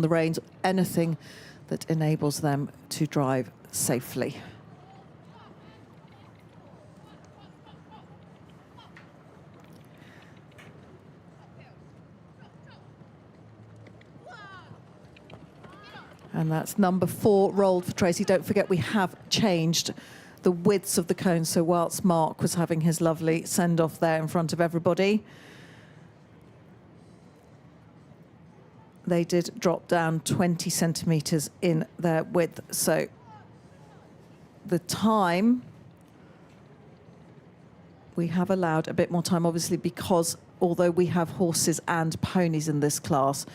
the reins, anything that enables them to drive safely. And that's number 4 rolled for Tracy. Don't forget, we have changed the widths of the cones. So whilst Mark was having his lovely send-off there in front of everybody, they did drop down 20 centimetres in their width. So the time, we have allowed a bit more time, obviously, because although we have horses and ponies in this class,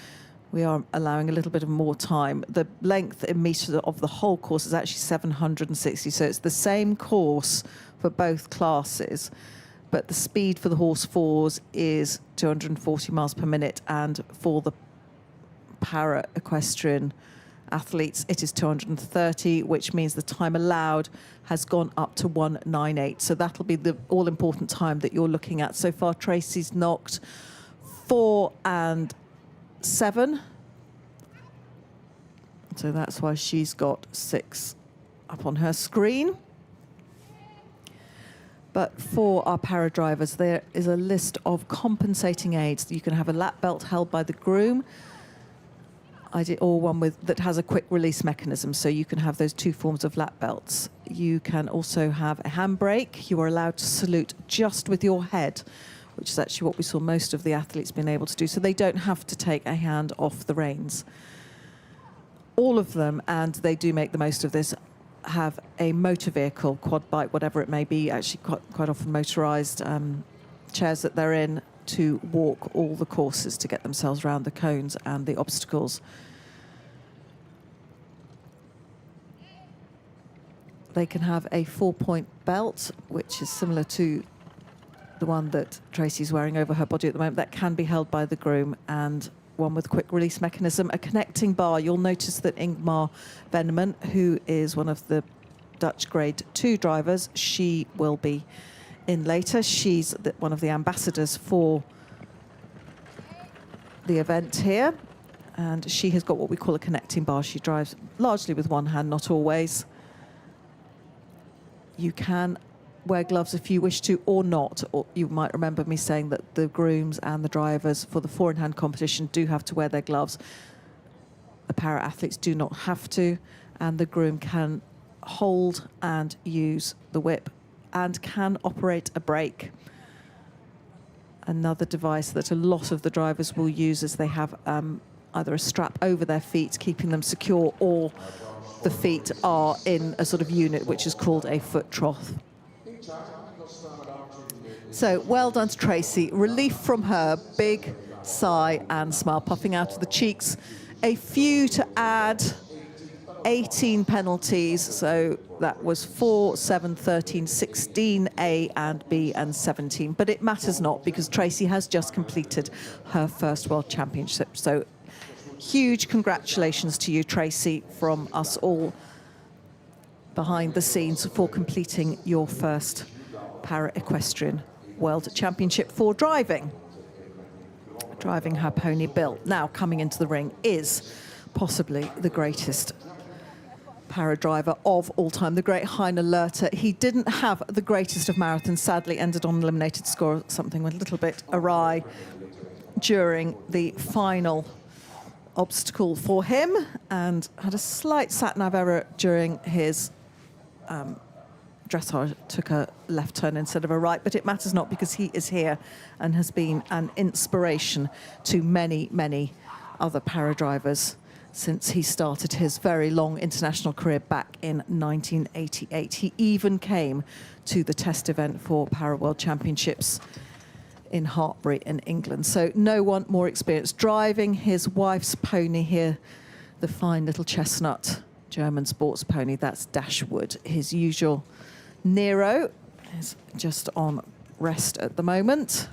we are allowing a little bit of more time. The length in metres of the whole course is actually 760, so it's the same course for both classes, but the speed for the horse fours is 240 miles per minute, and for the para equestrian athletes it is 230, which means the time allowed has gone up to 198. So that'll be the all-important time that you're looking at. So far, Tracy's knocked 4 and 7, so that's why she's got 6 up on her screen. But for our para drivers, there is a list of compensating aids. You can have a lap belt held by the groom, or one that has a quick release mechanism, so you can have those 2 forms of lap belts. You can also have a handbrake. You are allowed to salute just with your head, which is actually what we saw most of the athletes being able to do, so they don't have to take a hand off the reins. All of them, and they do make the most of this, have a motor vehicle, quad bike, whatever it may be, actually quite often motorised chairs that they're in, to walk all the courses to get themselves around the cones and the obstacles. They can have a 4-point belt, which is similar to the one that Tracy's wearing over her body at the moment. That can be held by the groom, and one with quick release mechanism. A connecting bar. You'll notice that Ingmar Venneman, who is one of the Dutch Grade 2 drivers, she will be in later. She's one of the ambassadors for the event here, and she has got what we call a connecting bar. She drives largely with one hand, not always. You can wear gloves if you wish to, or not. Or you might remember me saying that the grooms and the drivers for the 4-in-hand competition do have to wear their gloves. The para athletes do not have to, and the groom can hold and use the whip and can operate a brake. Another device that a lot of the drivers will use is they have either a strap over their feet keeping them secure, or the feet are in a sort of unit which is called a foot trough. So well done to Tracy. Relief from her, big sigh and smile puffing out of the cheeks. A few to add, 18 penalties, so that was 4, 7, 13, 16 A and B and 17. But it matters not, because Tracy has just completed her first World Championship. So huge congratulations to you, Tracy, from us all behind the scenes for completing your first para-equestrian World Championship for driving her pony Bill. Now coming into the ring is possibly the greatest para driver of all time, the great Heiner Lerter. He didn't have the greatest of marathons, sadly ended on an eliminated score. Something went a little bit awry during the final obstacle for him, and had a slight sat-nav error during his dressage, took a left turn instead of a right, but it matters not, because he is here and has been an inspiration to many, many other para drivers since he started his very long international career back in 1988. He even came to the test event for Para World Championships in Hartpury in England. So no one more experienced. Driving his wife's pony here, the fine little chestnut German sports pony, that's Dashwood. His usual Nero is just on rest at the moment,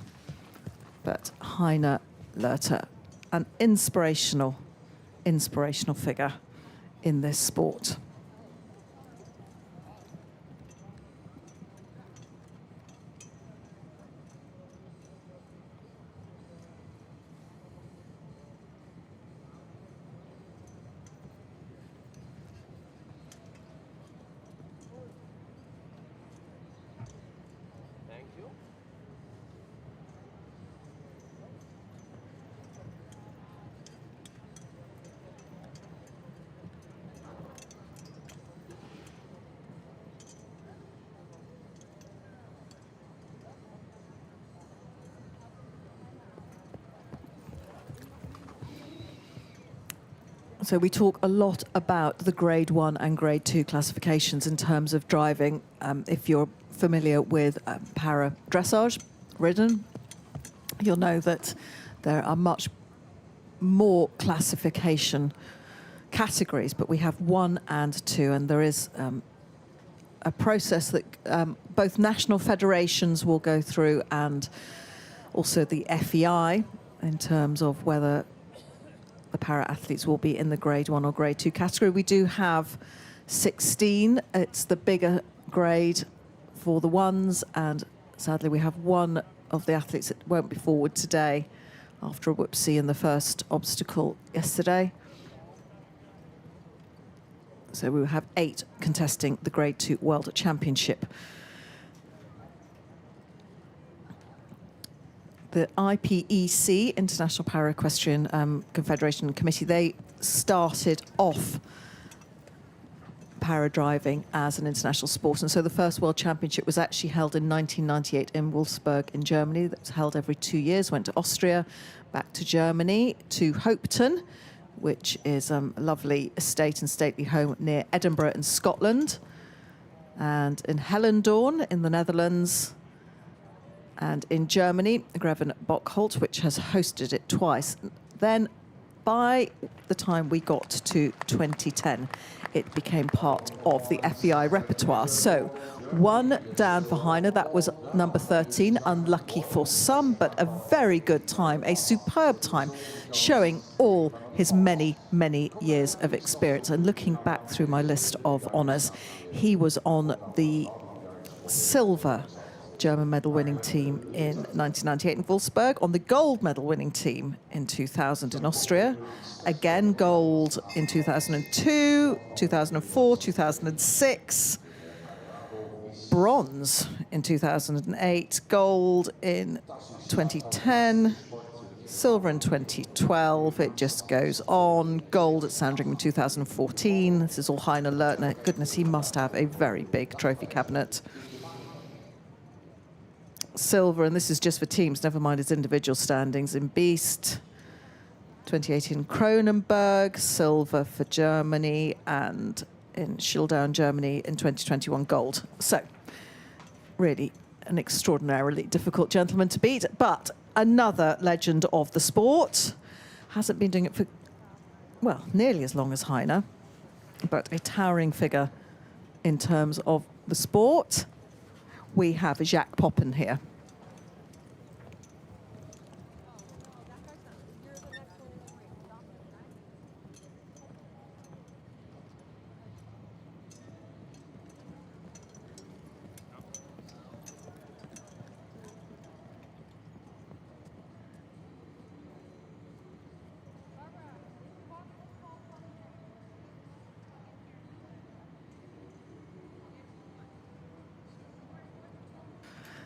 but Heiner Lerter, an inspirational figure in this sport. So we talk a lot about the Grade 1 and Grade 2 classifications in terms of driving. If you're familiar with para dressage, ridden, you'll know that there are much more classification categories, but we have 1 and 2, and there is a process that both national federations will go through and also the FEI in terms of whether the para-athletes will be in the Grade 1 or Grade 2 category. We do have 16. It's the bigger grade for the ones, and sadly we have one of the athletes that won't be forward today after a whoopsie in the first obstacle yesterday. So we will have 8 contesting the Grade 2 World Championship. The IPEC, International Para-Equestrian Confederation Committee, they started off para-driving as an international sport. And so the first World Championship was actually held in 1998 in Wolfsburg in Germany. That was held every 2 years, went to Austria, back to Germany, to Hopeton, which is a lovely estate and stately home near Edinburgh in Scotland, and in Hellendoorn in the Netherlands, and in Germany, Greven Bockholt, which has hosted it twice. Then, by the time we got to 2010, it became part of the FEI repertoire. So, 1 down for Heine, that was number 13, unlucky for some, but a very good time, a superb time, showing all his many, many years of experience. And looking back through my list of honours, he was on the silver German medal-winning team in 1998 in Wolfsburg, on the gold medal-winning team in 2000 in Austria, again gold in 2002, 2004, 2006, bronze in 2008, gold in 2010, silver in 2012, it just goes on, gold at Sandringham in 2014, this is all Heine Lertner, goodness, he must have a very big trophy cabinet. Silver, and this is just for teams, never mind his individual standings, in Beast, 2018 Kronenberg, silver for Germany, and in Schildau, Germany in 2021 gold. So, really an extraordinarily difficult gentleman to beat, but another legend of the sport. Hasn't been doing it for, well, nearly as long as Heine, but a towering figure in terms of the sport. We have Jacques Poppen here.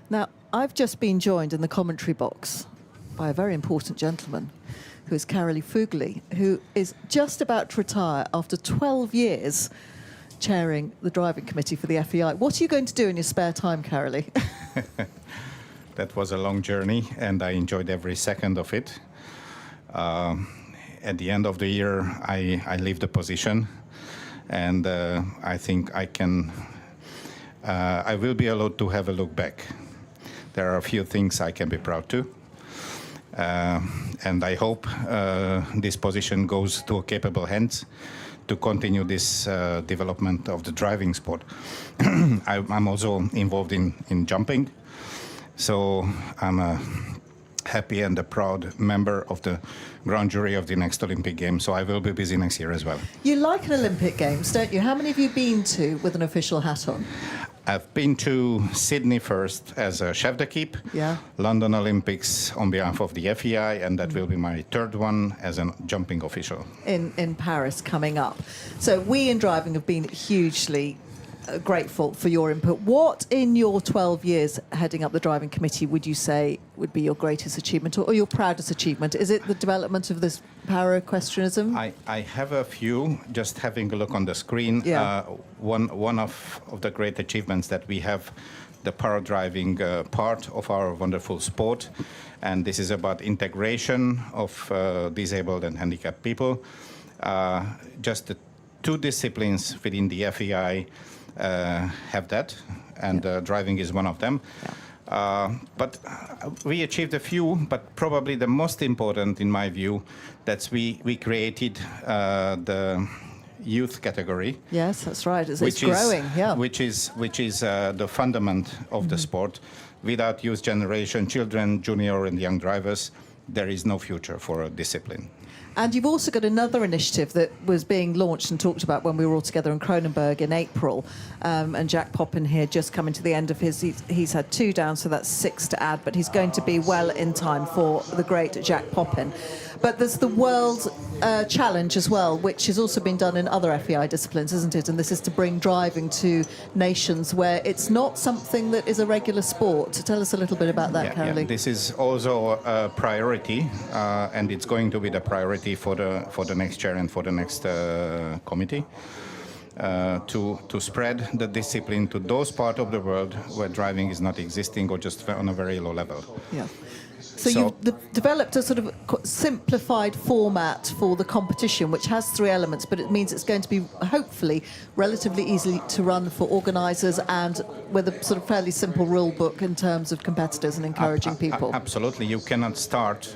Now, I've just been joined in the commentary box by a very important gentleman, who is Carolee Fugli, who is just about to retire after 12 years chairing the driving committee for the FEI. What are you going to do in your spare time, Carolee? That was a long journey, and I enjoyed every second of it. At the end of the year, I leave the position, and I think I will be allowed to have a look back. There are a few things I can be proud to, and I hope this position goes to capable hands to continue this development of the driving sport. I'm also involved in jumping, so I'm a happy and a proud member of the grand jury of the next Olympic Games, so I will be busy next year as well. You like an Olympic Games, don't you? How many have you been to with an official hat on? I've been to Sydney first as a chef d'équipe, London Olympics on behalf of the FEI, and that will be my third one as a jumping official. In Paris coming up. So we in driving have been hugely grateful for your input. What in your 12 years heading up the driving committee would you say would be your greatest achievement or your proudest achievement? Is it the development of this para-equestrianism? I have a few, just having a look on the screen. One of the great achievements that we have, the para-driving part of our wonderful sport, and this is about integration of disabled and handicapped people. Just the two disciplines within the FEI have that, and driving is one of them. But we achieved a few, but probably the most important, in my view, that we created the youth category. Yes, that's right. It's growing. Which is the fundament of the sport. Without youth generation, children, junior, and young drivers, there is no future for a discipline. And you've also got another initiative that was being launched and talked about when we were all together in Kronenberg in April. And Jack Poppin here just coming to the end of he's had 2 down, so that's 6 to add, but he's going to be well in time for the great Jack Poppin. But there's the World Challenge as well, which has also been done in other FEI disciplines, isn't it? And this is to bring driving to nations where it's not something that is a regular sport. Tell us a little bit about that, Caroline. Yeah. This is also a priority, and it's going to be the priority for the next chair and for the next committee. To spread the discipline to those parts of the world where driving is not existing or just on a very low level. Yeah. So you've developed a sort of simplified format for the competition, which has 3 elements, but it means it's going to be hopefully relatively easy to run for organisers and with a sort of fairly simple rule book in terms of competitors and encouraging people. Absolutely. You cannot start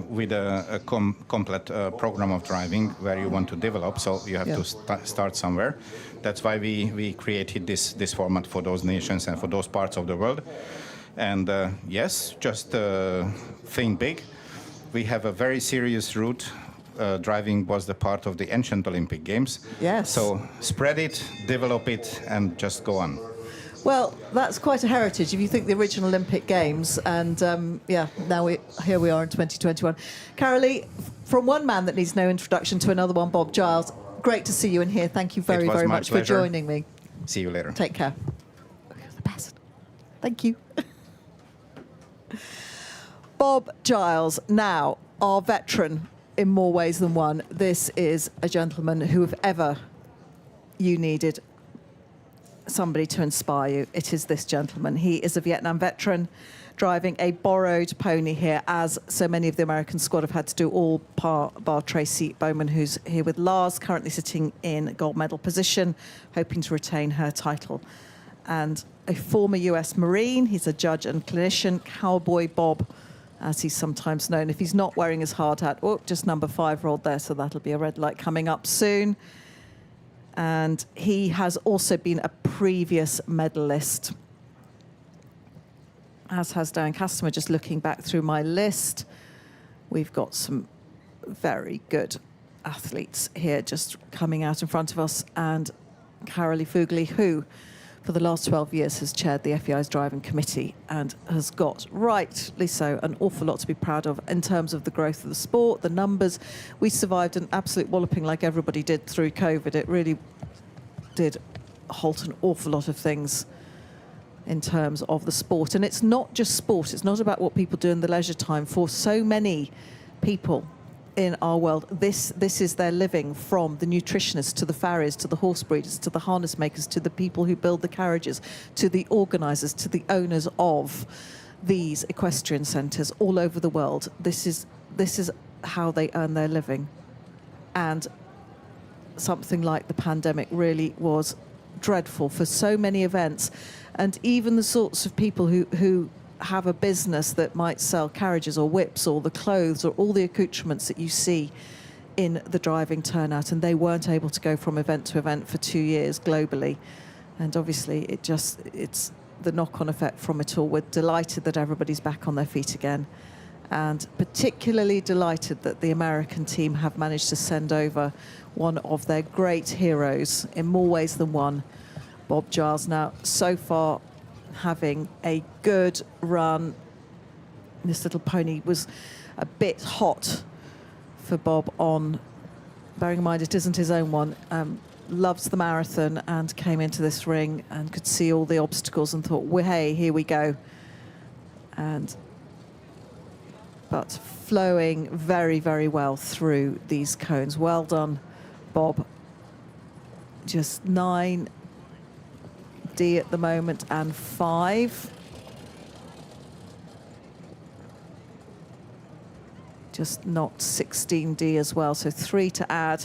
with a complete program of driving where you want to develop, so you have to start somewhere. That's why we created this format for those nations and for those parts of the world. And yes, just think big. We have a very serious route. Driving was the part of the ancient Olympic Games. Yes. So spread it, develop it, and just go on. Well, that's quite a heritage if you think the original Olympic Games. And now here we are in 2021. Carolee, from one man that needs no introduction to another one, Bob Giles, great to see you in here. Thank you very, very much for joining me. See you later. Take care. You're the best. Thank you. Bob Giles, now our veteran in more ways than one. This is a gentleman who, if ever you needed somebody to inspire you, it is this gentleman. He is a Vietnam veteran driving a borrowed pony here, as so many of the American squad have had to do, all bar Tracy Bowman, who's here with Lars, currently sitting in gold medal position, hoping to retain her title. And a former US Marine, he's a judge and clinician, Cowboy Bob, as he's sometimes known. If he's not wearing his hard hat, just number 5 rolled there, so that'll be a red light coming up soon. And he has also been a previous medalist, as has Dan Castamer. Just looking back through my list, we've got some very good athletes here just coming out in front of us. And Carolee Fugli, who for the last 12 years has chaired the FEI's driving committee and has got, rightly so, an awful lot to be proud of in terms of the growth of the sport, the numbers. We survived an absolute walloping like everybody did through COVID. It really did halt an awful lot of things in terms of the sport. And it's not just sport. It's not about what people do in the leisure time. For so many people in our world, this is their living, from the nutritionists to the farriers to the horse breeders to the harness makers to the people who build the carriages to the organisers to the owners of these equestrian centres all over the world. This is how they earn their living. And something like the pandemic really was dreadful for so many events. And even the sorts of people who have a business that might sell carriages or whips or the clothes or all the accoutrements that you see in the driving turnout, and they weren't able to go from event to event for 2 years globally. And obviously it's the knock-on effect from it all. We're delighted that everybody's back on their feet again, and particularly delighted that the American team have managed to send over one of their great heroes in more ways than one, Bob Giles. Now, so far, having a good run. This little pony was a bit hot for Bob on, bearing in mind it isn't his own one, loves the marathon, and came into this ring and could see all the obstacles and thought, well, hey, here we go. But flowing very, very well through these cones. Well done, Bob. Just 9D at the moment and 5. just knocked 16D as well. So 3 to add.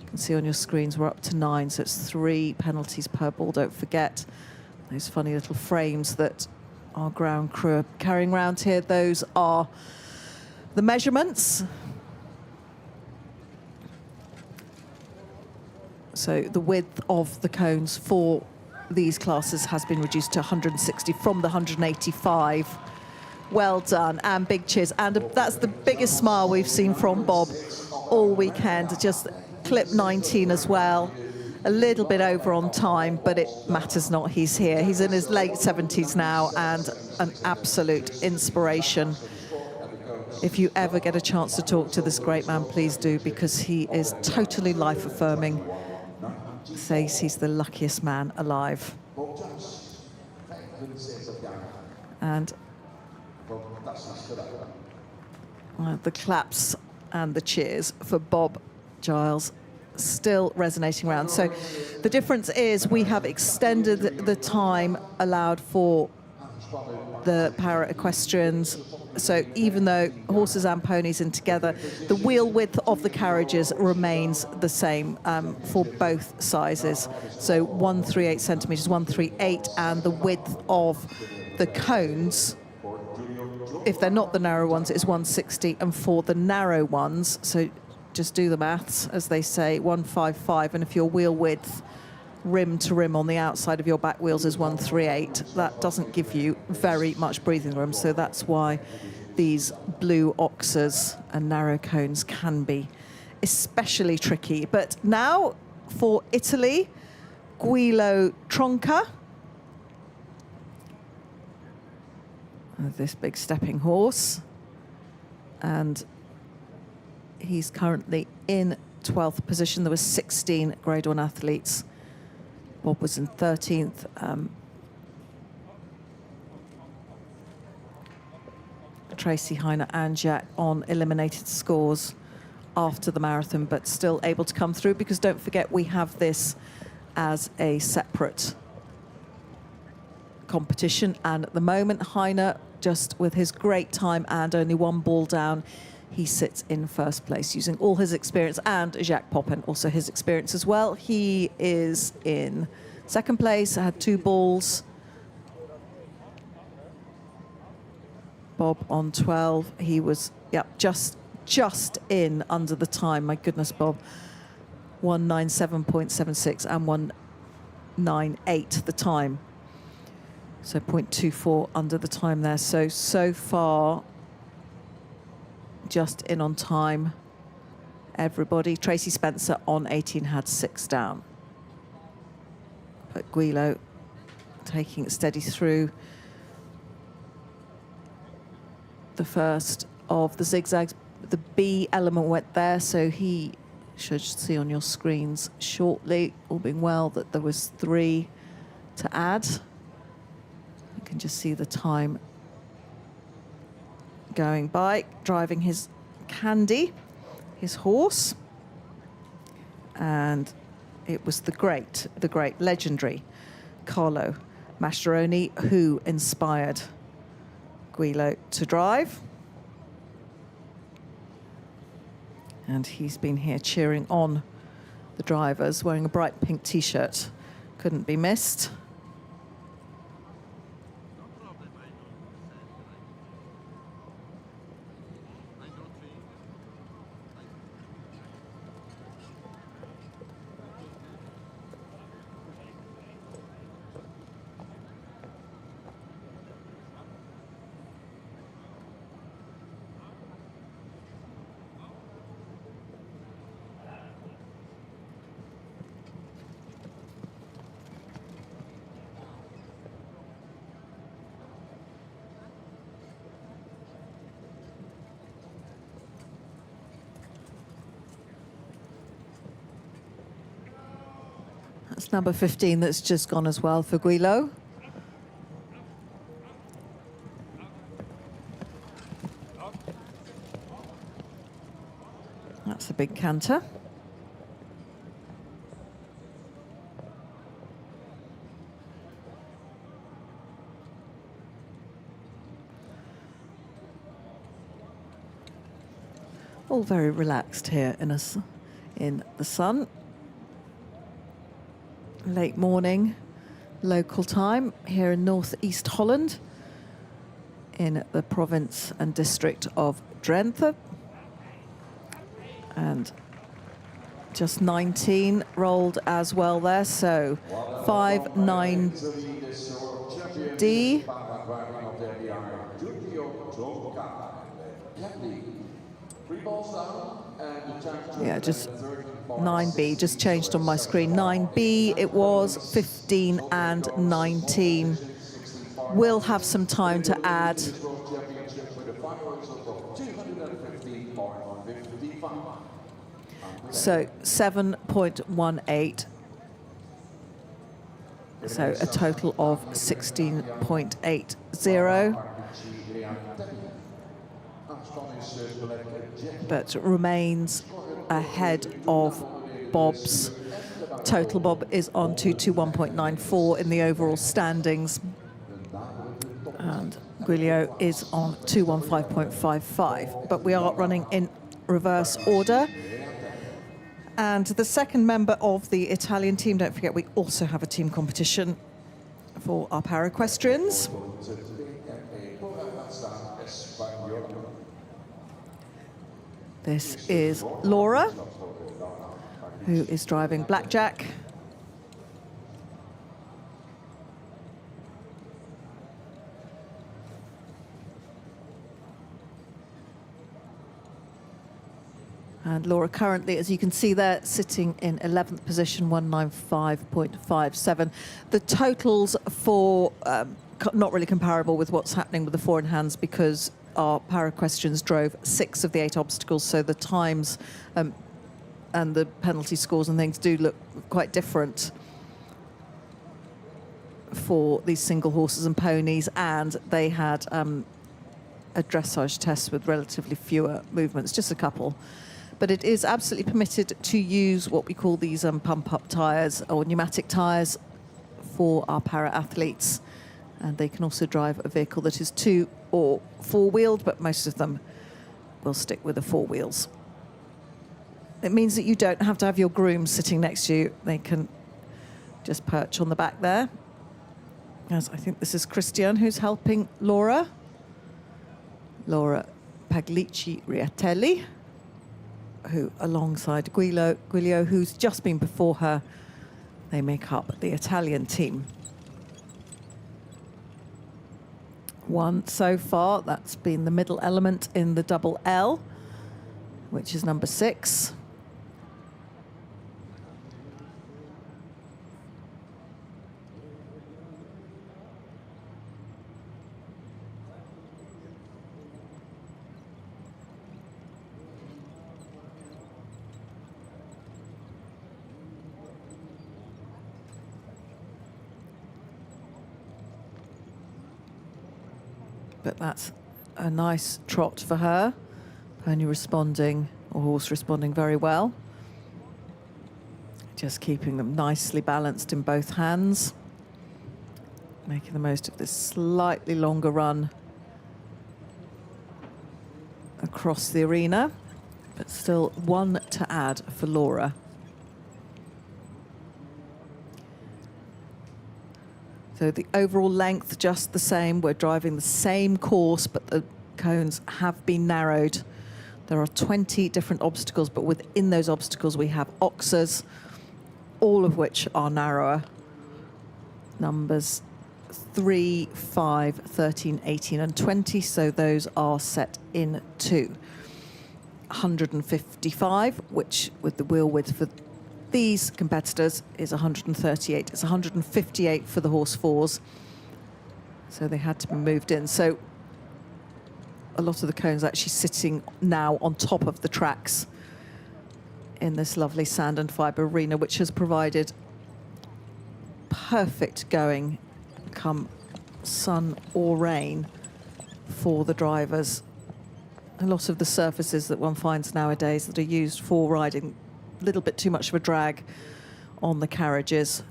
You can see on your screens we're up to 9, so it's 3 penalties per ball. Don't forget those funny little frames that our ground crew are carrying around here. Those are the measurements. So the width of the cones for these classes has been reduced to 160 from the 185. Well done, and big cheers. And that's the biggest smile we've seen from Bob all weekend. Just clip 19 as well. A little bit over on time, but it matters not. He's here. He's in his late 70s now and an absolute inspiration. If you ever get a chance to talk to this great man, please do, because he is totally life-affirming. Says he's the luckiest man alive. And the claps and the cheers for Bob Giles still resonating around. So the difference is we have extended the time allowed for the para-equestrians. So even though horses and ponies in together, the wheel width of the carriages remains the same for both sizes. So 138 centimetres, 138, and the width of the cones, if they're not the narrow ones, is 160, and for the narrow ones, so just do the maths, as they say, 155, and if your wheel width rim to rim on the outside of your back wheels is 138, that doesn't give you very much breathing room. So that's why these blue oxers and narrow cones can be especially tricky. But now for Italy, Guilo Tronca. This big stepping horse. And he's currently in 12th position. There were 16 Grade 1 athletes. Bob was in 13th. Tracy, Heine and Jack on eliminated scores after the marathon, but still able to come through, because don't forget we have this as a separate competition. And at the moment, Heine, just with his great time and only 1 ball down, he sits in first place using all his experience, and Jacques Poppin, also his experience as well. He is in second place, had 2 balls. Bob on 12. He was, just in under the time. My goodness, Bob. 197.76 and 198 the time. So 0.24 under the time there. So far, just in on time, everybody. Tracy Spencer on 18 had 6 down. But Guilo taking it steady through the first of the zigzags. The B element went there, so he should see on your screens shortly, all being well, that there was 3 to add. You can just see the time going by, driving his Candy, his horse. And it was the great legendary Carlo Mascheroni who inspired Guilo to drive. And he's been here cheering on the drivers, wearing a bright pink T-shirt. Couldn't be missed. That's number 15 that's just gone as well for Guilo. That's a big canter. All very relaxed here in the sun. Late morning, local time here in northeast Holland, in the province and district of Drenthe. And just 19 rolled as well there, so 5-9D. Yeah, just 9B, just changed on my screen. 9B, it was 15 and 19. We'll have some time to add. So 7.18. So a total of 16.80. But remains ahead of Bob's. Total Bob is on 221.94 in the overall standings. And Giulio is on 215.55. But we are running in reverse order. And the second member of the Italian team, don't forget, we also have a team competition for our para-equestrians. This is Laura, who is driving Blackjack. And Laura currently, as you can see there, sitting in 11th position, 195.57. The totals for not really comparable with what's happening with the four-in-hands, because our para-equestrians drove 6 of the 8 obstacles, so the times and the penalty scores and things do look quite different for these single horses and ponies, and they had a dressage test with relatively fewer movements, just a couple. But it is absolutely permitted to use what we call these pump-up tyres or pneumatic tyres for our para-athletes. And they can also drive a vehicle that is 2- or 4-wheeled, but most of them will stick with the 4 wheels. It means that you don't have to have your grooms sitting next to you. They can just perch on the back there. As I think this is Christian who's helping Laura. Laura Paglici-Riatelli, who alongside Giulio, who's just been before her, they make up the Italian team. One so far, that's been the middle element in the double L, which is number 6. But that's a nice trot for her. Pony responding, or horse responding very well. Just keeping them nicely balanced in both hands. Making the most of this slightly longer run across the arena. But still one to add for Laura. So the overall length, just the same. We're driving the same course, but the cones have been narrowed. There are 20 different obstacles, but within those obstacles we have oxers, all of which are narrower. Numbers 3, 5, 13, 18 and 20, so those are set in 2. 155, which with the wheel width for these competitors is 138. It's 158 for the horse 4s. So they had to be moved in. So a lot of the cones actually sitting now on top of the tracks in this lovely sand and fibre arena, which has provided perfect going come sun or rain for the drivers. A lot of the surfaces that one finds nowadays that are used for riding, a little bit too much of a drag on the carriages,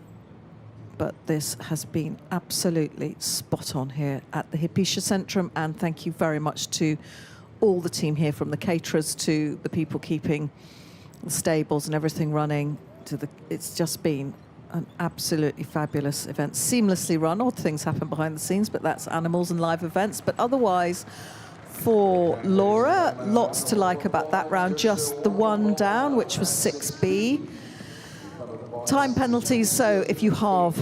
but this has been absolutely spot on here at the Hypatia Centrum, and thank you very much to all the team here, from the caterers to the people keeping the stables and everything running, it's just been an absolutely fabulous event, seamlessly run. Odd things happen behind the scenes, but that's animals and live events. But otherwise, for Laura, lots to like about that round. Just the one down, which was 6B. Time penalties, so if you halve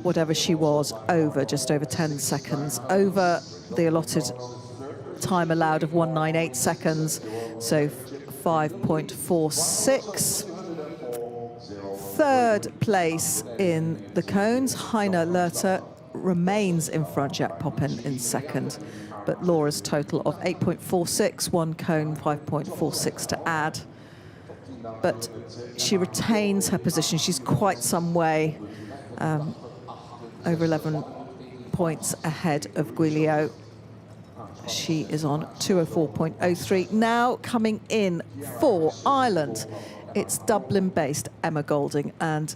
whatever she was, just over 10 seconds, over the allotted time allowed of 198 seconds, so 5.46. Third place in the cones, Heiner Lerter remains in front, Jack Poppen in second. But Laura's total of 8.46, one cone, 5.46 to add. But she retains her position. She's quite some way, over 11 points ahead of Guilio. She is on 204.03. Now coming in for Ireland, it's Dublin-based Emma Golding, and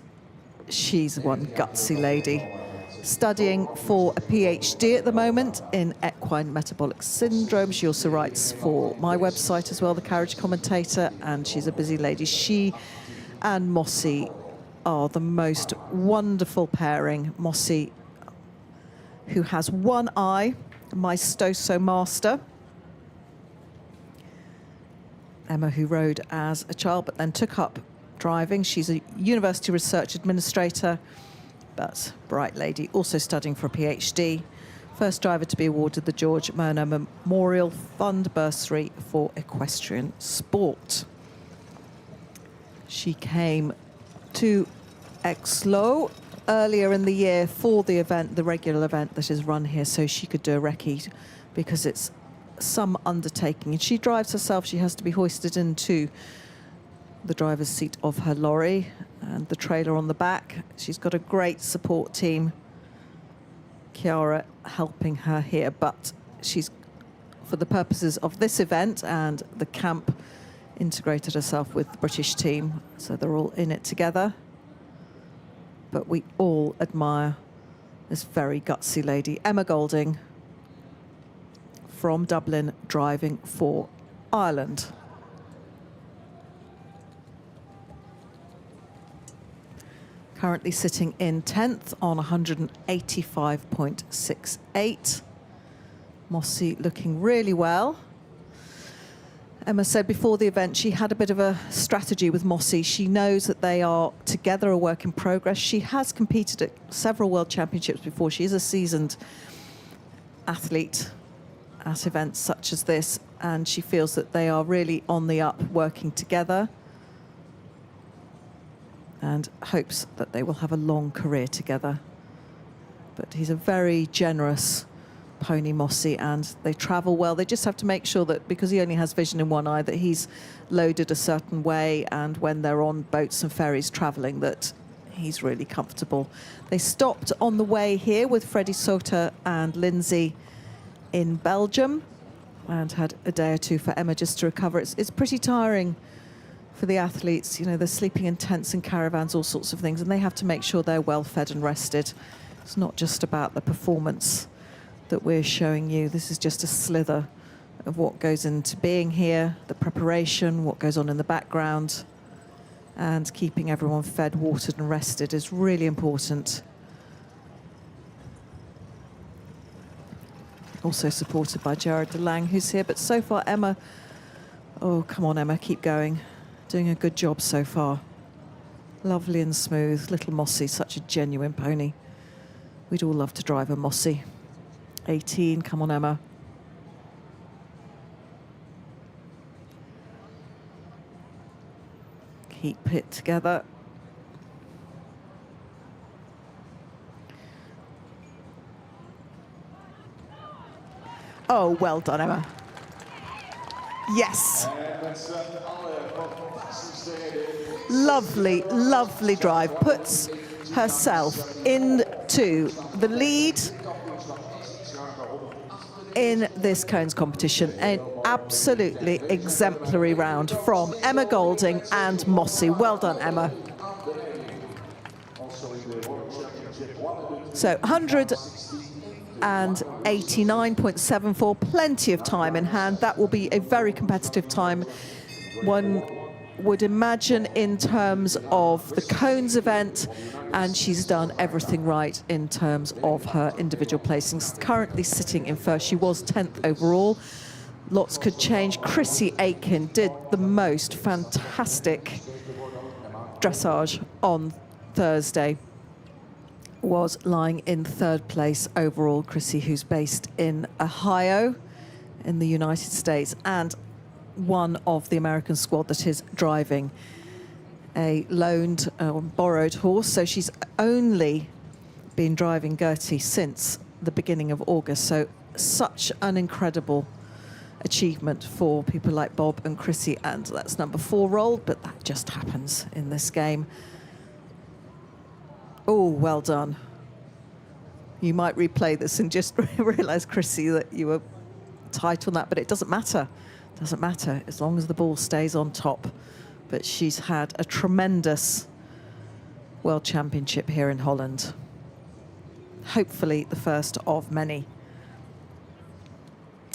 she's one gutsy lady. Studying for a PhD at the moment in equine metabolic syndrome. She also writes for my website as well, The Carriage Commentator, and she's a busy lady. She and Mossy are the most wonderful pairing. Mossy, who has one eye, my Stoso master. Emma, who rode as a child but then took up driving. She's a university research administrator, but bright lady, also studying for a PhD. First driver to be awarded the George Murner Memorial Fund Bursary for Equestrian Sport. She came to Exloo earlier in the year for the event, the regular event that is run here, so she could do a recce, because it's some undertaking. And she drives herself. She has to be hoisted into the driver's seat of her lorry and the trailer on the back. She's got a great support team, Chiara, helping her here, but she's, for the purposes of this event and the camp, integrated herself with the British team, so they're all in it together. But we all admire this very gutsy lady, Emma Golding, from Dublin, driving for Ireland. Currently sitting in 10th on 185.68. Mossy looking really well. Emma said before the event she had a bit of a strategy with Mossy. She knows that they are together a work in progress. She has competed at several World Championships before. She is a seasoned athlete at events such as this, and she feels that they are really on the up, working together, and hopes that they will have a long career together. But he's a very generous pony, Mossy, and they travel well. They just have to make sure that, because he only has vision in one eye, that he's loaded a certain way, and when they're on boats and ferries traveling, that he's really comfortable. They stopped on the way here with Freddie Sauter and Lindsay in Belgium, and had a day or two for Emma just to recover. It's pretty tiring for the athletes. You know, they're sleeping in tents and caravans, all sorts of things, and they have to make sure they're well fed and rested. It's not just about the performance that we're showing you. This is just a slither of what goes into being here, the preparation, what goes on in the background, and keeping everyone fed, watered and rested is really important. Also supported by Jared DeLang, who's here, but so far Emma, oh, come on Emma, keep going. Doing a good job so far. Lovely and smooth. Little Mossy, such a genuine pony. We'd all love to drive a Mossy. 18, come on Emma. Keep it together. Oh, well done, Emma. Yes. Lovely, lovely drive. Puts herself into the lead in this cones competition. An absolutely exemplary round from Emma Golding and Mossy. Well done, Emma. So 100 1:89.74, plenty of time in hand. That will be a very competitive time, one would imagine, in terms of the cones event, and she's done everything right in terms of her individual placings. Currently sitting in first. She was 10th overall. Lots could change. Chrissy Aiken did the most fantastic dressage on Thursday, was lying in third place overall. Chrissy, who's based in Ohio in the United States, and one of the American squad that is driving a loaned, borrowed horse. So she's only been driving Gertie since the beginning of August. So such an incredible achievement for people like Bob and Chrissy. And that's number 4 rolled, but that just happens in this game. Oh, well done. You might replay this and just realize, Chrissy, that you were tight on that, but it doesn't matter. Doesn't matter as long as the ball stays on top. But she's had a tremendous World Championship here in Holland. Hopefully the first of many.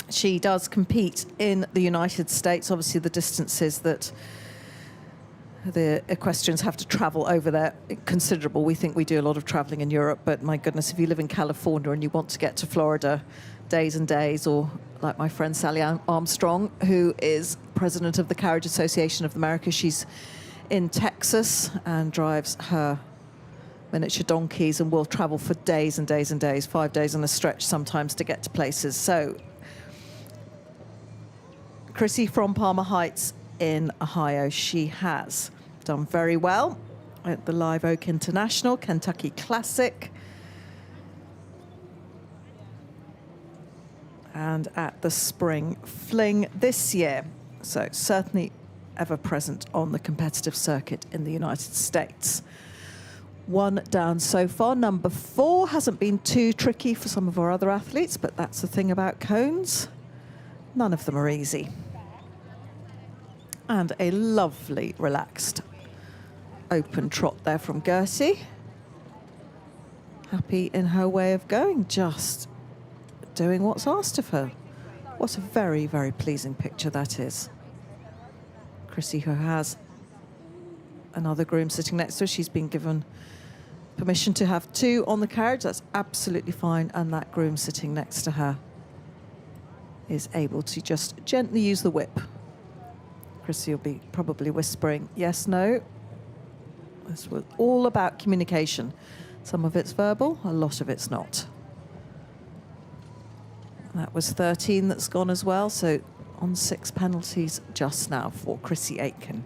She does compete in the United States. Obviously the distances that the equestrians have to travel over there considerable. We think we do a lot of traveling in Europe, but my goodness, if you live in California and you want to get to Florida days and days, or like my friend Sally Armstrong, who is president of the Carriage Association of America, she's in Texas and drives her miniature donkeys and will travel for days and days and days, 5 days on a stretch sometimes, to get to places. So Chrissy from Palmer Heights in Ohio, she has done very well at the Live Oak International, Kentucky Classic, and at the Spring Fling this year. So certainly ever present on the competitive circuit in the United States. 1 down so far. Number 4 hasn't been too tricky for some of our other athletes, but that's the thing about cones. None of them are easy. And a lovely, relaxed, open trot there from Gertie. Happy in her way of going, just doing what's asked of her. What a very, very pleasing picture that is. Chrissy, who has another groom sitting next to her, she's been given permission to have 2 on the carriage. That's absolutely fine. And that groom sitting next to her is able to just gently use the whip. Chrissy will be probably whispering, yes, no. This was all about communication. Some of it's verbal, a lot of it's not. That was 13 that's gone as well, so on 6 penalties just now for Chrissy Aiken.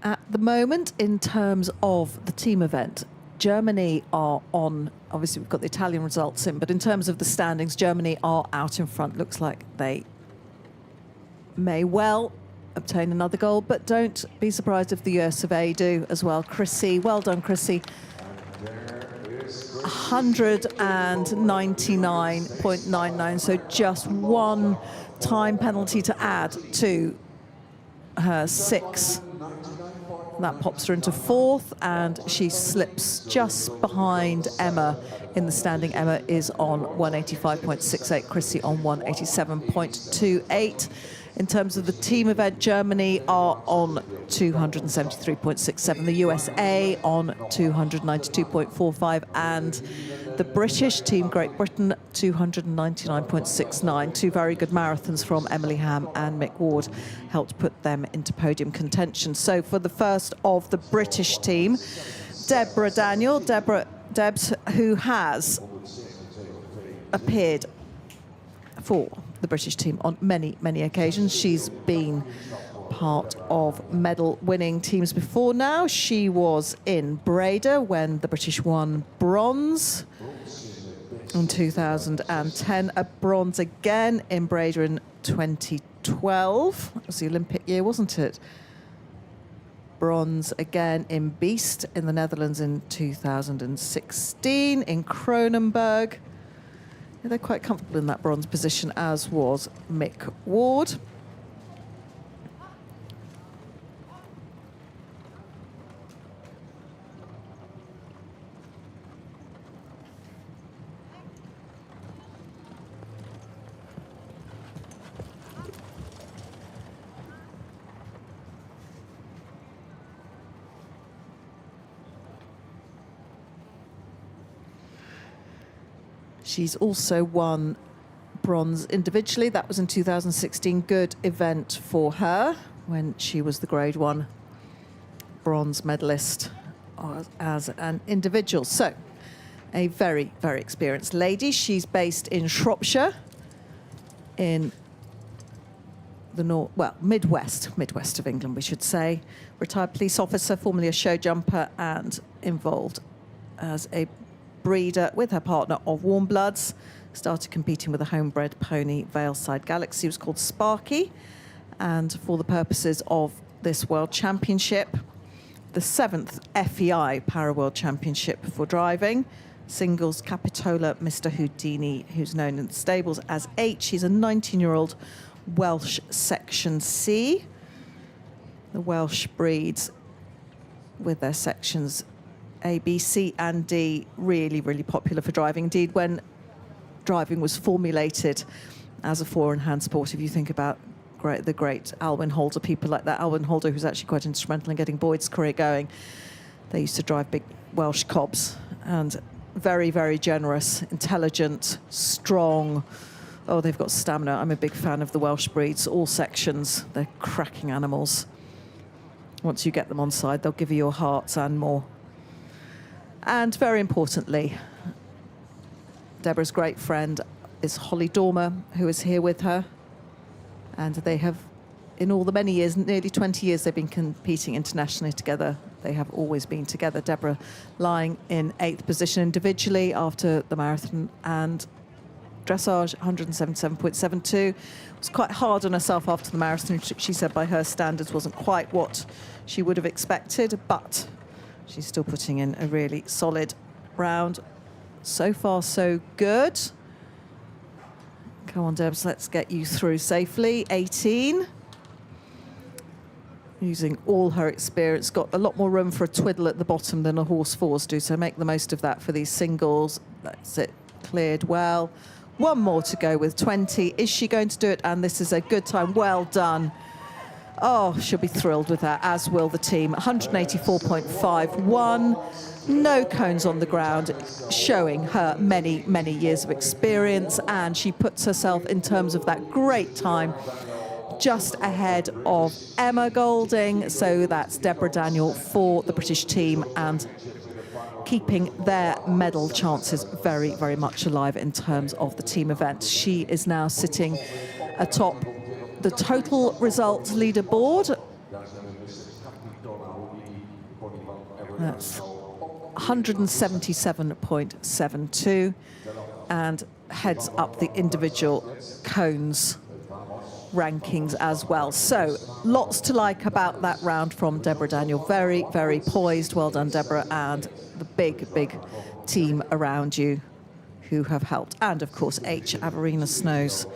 At the moment, in terms of the team event, Germany are on, obviously we've got the Italian results in, but in terms of the standings, Germany are out in front. Looks like they may well obtain another goal, but don't be surprised if the US of A do as well. Chrissy, well done, Chrissy. 199.99, so just 1 time penalty to add to her 6. That pops her into 4th, and she slips just behind Emma in the standing. Emma is on 185.68, Chrissy on 187.28. In terms of the team event, Germany are on 273.67, the USA on 292.45, and the British team, Great Britain, 299.69. 2 very good marathons from Emily Ham and Mick Ward helped put them into podium contention. So for the first of the British team, Deborah Daniel, Debs, who has appeared for the British team on many, many occasions. She's been part of medal-winning teams before now. She was in Breda when the British won bronze in 2010, a bronze again in Breda in 2012. That was the Olympic year, wasn't it? Bronze again in Beest in the Netherlands in 2016, in Kronenberg They're quite comfortable in that bronze position, as was Mick Ward. She's also won bronze individually. That was in 2016. Good event for her when she was the Grade 1 bronze medalist as an individual. So, a very, very experienced lady. She's based in Shropshire, in the Midwest of England, we should say. Retired police officer, formerly a show jumper, and involved as a breeder with her partner of warm bloods. Started competing with a homebred pony, Valeside Galaxy. It was called Sparky. And for the purposes of this World Championship, the 7th FEI Para World Championship for driving, singles Capitola Mr. Houdini, who's known in the stables as H. He's a 19-year-old Welsh Section C. The Welsh breeds with their sections A, B, C and D, really, really popular for driving. Indeed, when driving was formulated as a four-in-hand sport, if you think about the great Alwyn Holder, people like that, Alwyn Holder, who's actually quite instrumental in getting Boyd's career going, they used to drive big Welsh cobs, and very, very generous, intelligent, strong. Oh, they've got stamina. I'm a big fan of the Welsh breeds, all sections. They're cracking animals. Once you get them on side, they'll give you your hearts and more. And very importantly, Deborah's great friend is Holly Dormer, who is here with her. And they have, in all the many years, nearly 20 years they've been competing internationally together, they have always been together. Deborah lying in 8th position individually after the marathon and dressage, 177.72. It was quite hard on herself after the marathon. She said by her standards wasn't quite what she would have expected, but she's still putting in a really solid round. So far, so good. Come on, Debs, let's get you through safely. 18. Using all her experience. Got a lot more room for a twiddle at the bottom than a horse fours do, so make the most of that for these singles. That's it, cleared well. One more to go with 20. Is she going to do it? And this is a good time. Well done. Oh, she'll be thrilled with that, as will the team. 184.51. No cones on the ground, showing her many, many years of experience. And she puts herself, in terms of that great time, just ahead of Emma Golding. So that's Deborah Daniel for the British team, and keeping their medal chances very, very much alive in terms of the team event. She is now sitting atop the total results leaderboard. That's 177.72, and heads up the individual cones rankings as well. So lots to like about that round from Deborah Daniel. Very, very poised. Well done, Deborah, and the big, big team around you who have helped. And of course, H. Averina Snow's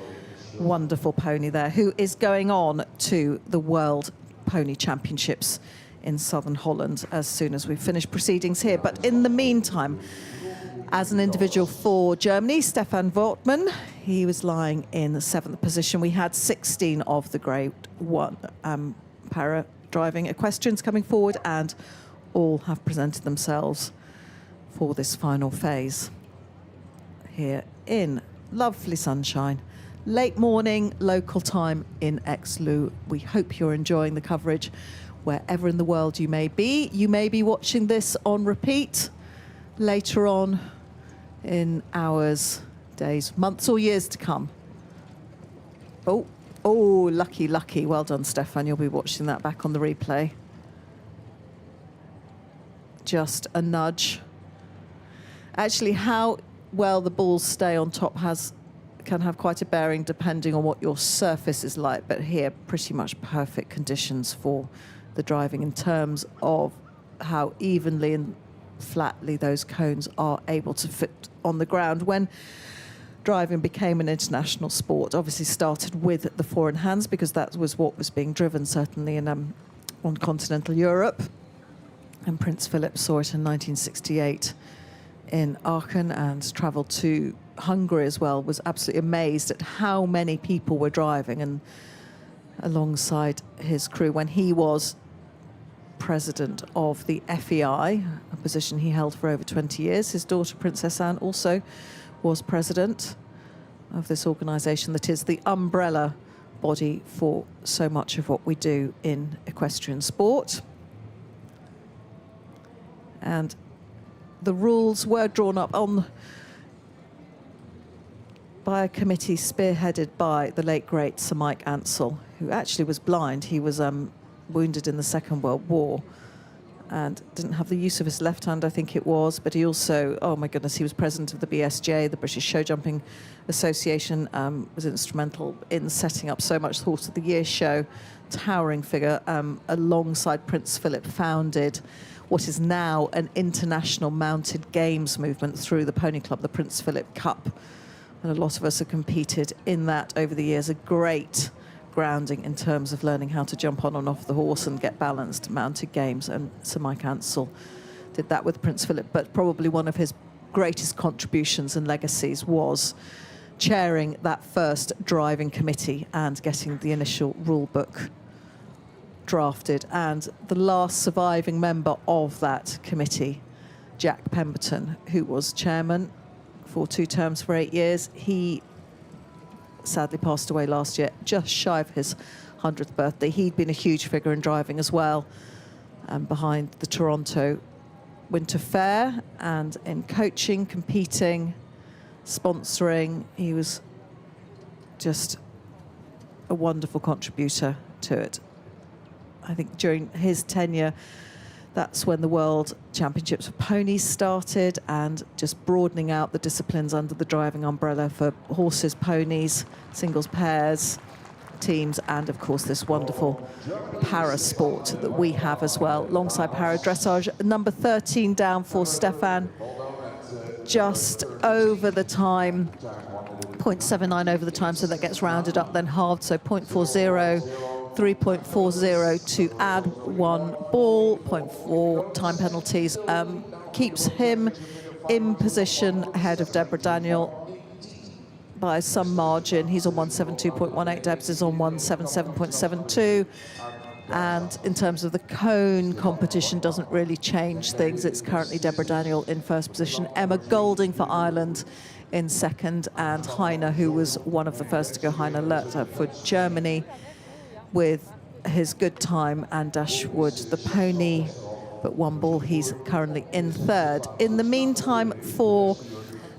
wonderful pony there, who is going on to the World Pony Championships in Southern Holland as soon as we finish proceedings here. But in the meantime, as an individual for Germany, Stefan Wortmann, he was lying in the 7th position. We had 16 of the Grade 1 para driving equestrians coming forward, and all have presented themselves for this final phase here in lovely sunshine. Late morning, local time in Exloo. We hope you're enjoying the coverage wherever in the world you may be. You may be watching this on repeat later on in hours, days, months or years to come. Oh, lucky, lucky. Well done, Stefan. You'll be watching that back on the replay. Just a nudge. Actually, how well the balls stay on top can have quite a bearing depending on what your surface is like, but here pretty much perfect conditions for the driving in terms of how evenly and flatly those cones are able to fit on the ground. When driving became an international sport. Obviously started with the four-in-hands because that was what was being driven, certainly in on continental Europe. And Prince Philip saw it in 1968 in Aachen and travelled to Hungary as well, was absolutely amazed at how many people were driving and alongside his crew when he was president of the FEI, a position he held for over 20 years. His daughter, Princess Anne, also was president of this organisation that is the umbrella body for so much of what we do in equestrian sport. And the rules were drawn up by a committee spearheaded by the late, great Sir Mike Ansell, who actually was blind. He was wounded in the Second World War and didn't have the use of his left hand, I think it was, but he also, oh my goodness, he was president of the BSJ, the British Show Jumping Association, was instrumental in setting up so much. The Horse of the Year show, towering figure, alongside Prince Philip, founded what is now an international mounted games movement through the Pony Club, the Prince Philip Cup. And a lot of us have competed in that over the years. A great grounding in terms of learning how to jump on and off the horse and get balanced, mounted games. And Sir Mike Ansell did that with Prince Philip. But probably one of his greatest contributions and legacies was chairing that first driving committee and getting the initial rule book drafted. And the last surviving member of that committee, Jack Pemberton, who was chairman for 2 terms for 8 years, he sadly passed away last year, just shy of his 100th birthday. He'd been a huge figure in driving as well, behind the Toronto Winter Fair, and in coaching, competing, sponsoring. He was just a wonderful contributor to it. I think during his tenure, that's when the World Championships for Ponies started, and just broadening out the disciplines under the driving umbrella for horses, ponies, singles, pairs, teams, and of course this wonderful para sport that we have as well, alongside para dressage. Number 13 down for Stefan, just over the time, 0.79 over the time, so that gets rounded up, then halved, so 0.40. 3.40 to add 1 ball, 0.4 time penalties, keeps him in position ahead of Deborah Daniel by some margin. He's on 172.18, Debs is on 177.72. And in terms of the cone competition, doesn't really change things. It's currently Deborah Daniel in first position, Emma Golding for Ireland in second, and Heine, who was one of the first to go, Heine Lerter for Germany, with his good time, and Dashwood, the pony, but 1 ball, he's currently in third. In the meantime, for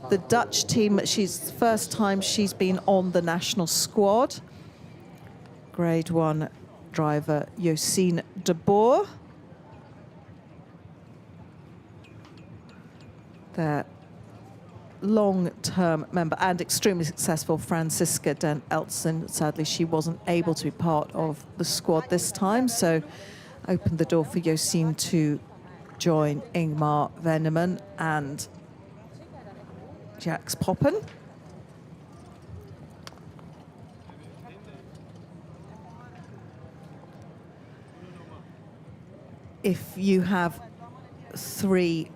the Dutch team, she's the first time she's been on the national squad. Grade 1 driver Josine de Boer. Their long-term member and extremely successful Franziska den Eltzen. Sadly, she wasn't able to be part of the squad this time, so opened the door for Josine to join Ingmar Venneman and Jax Poppen. If you have 3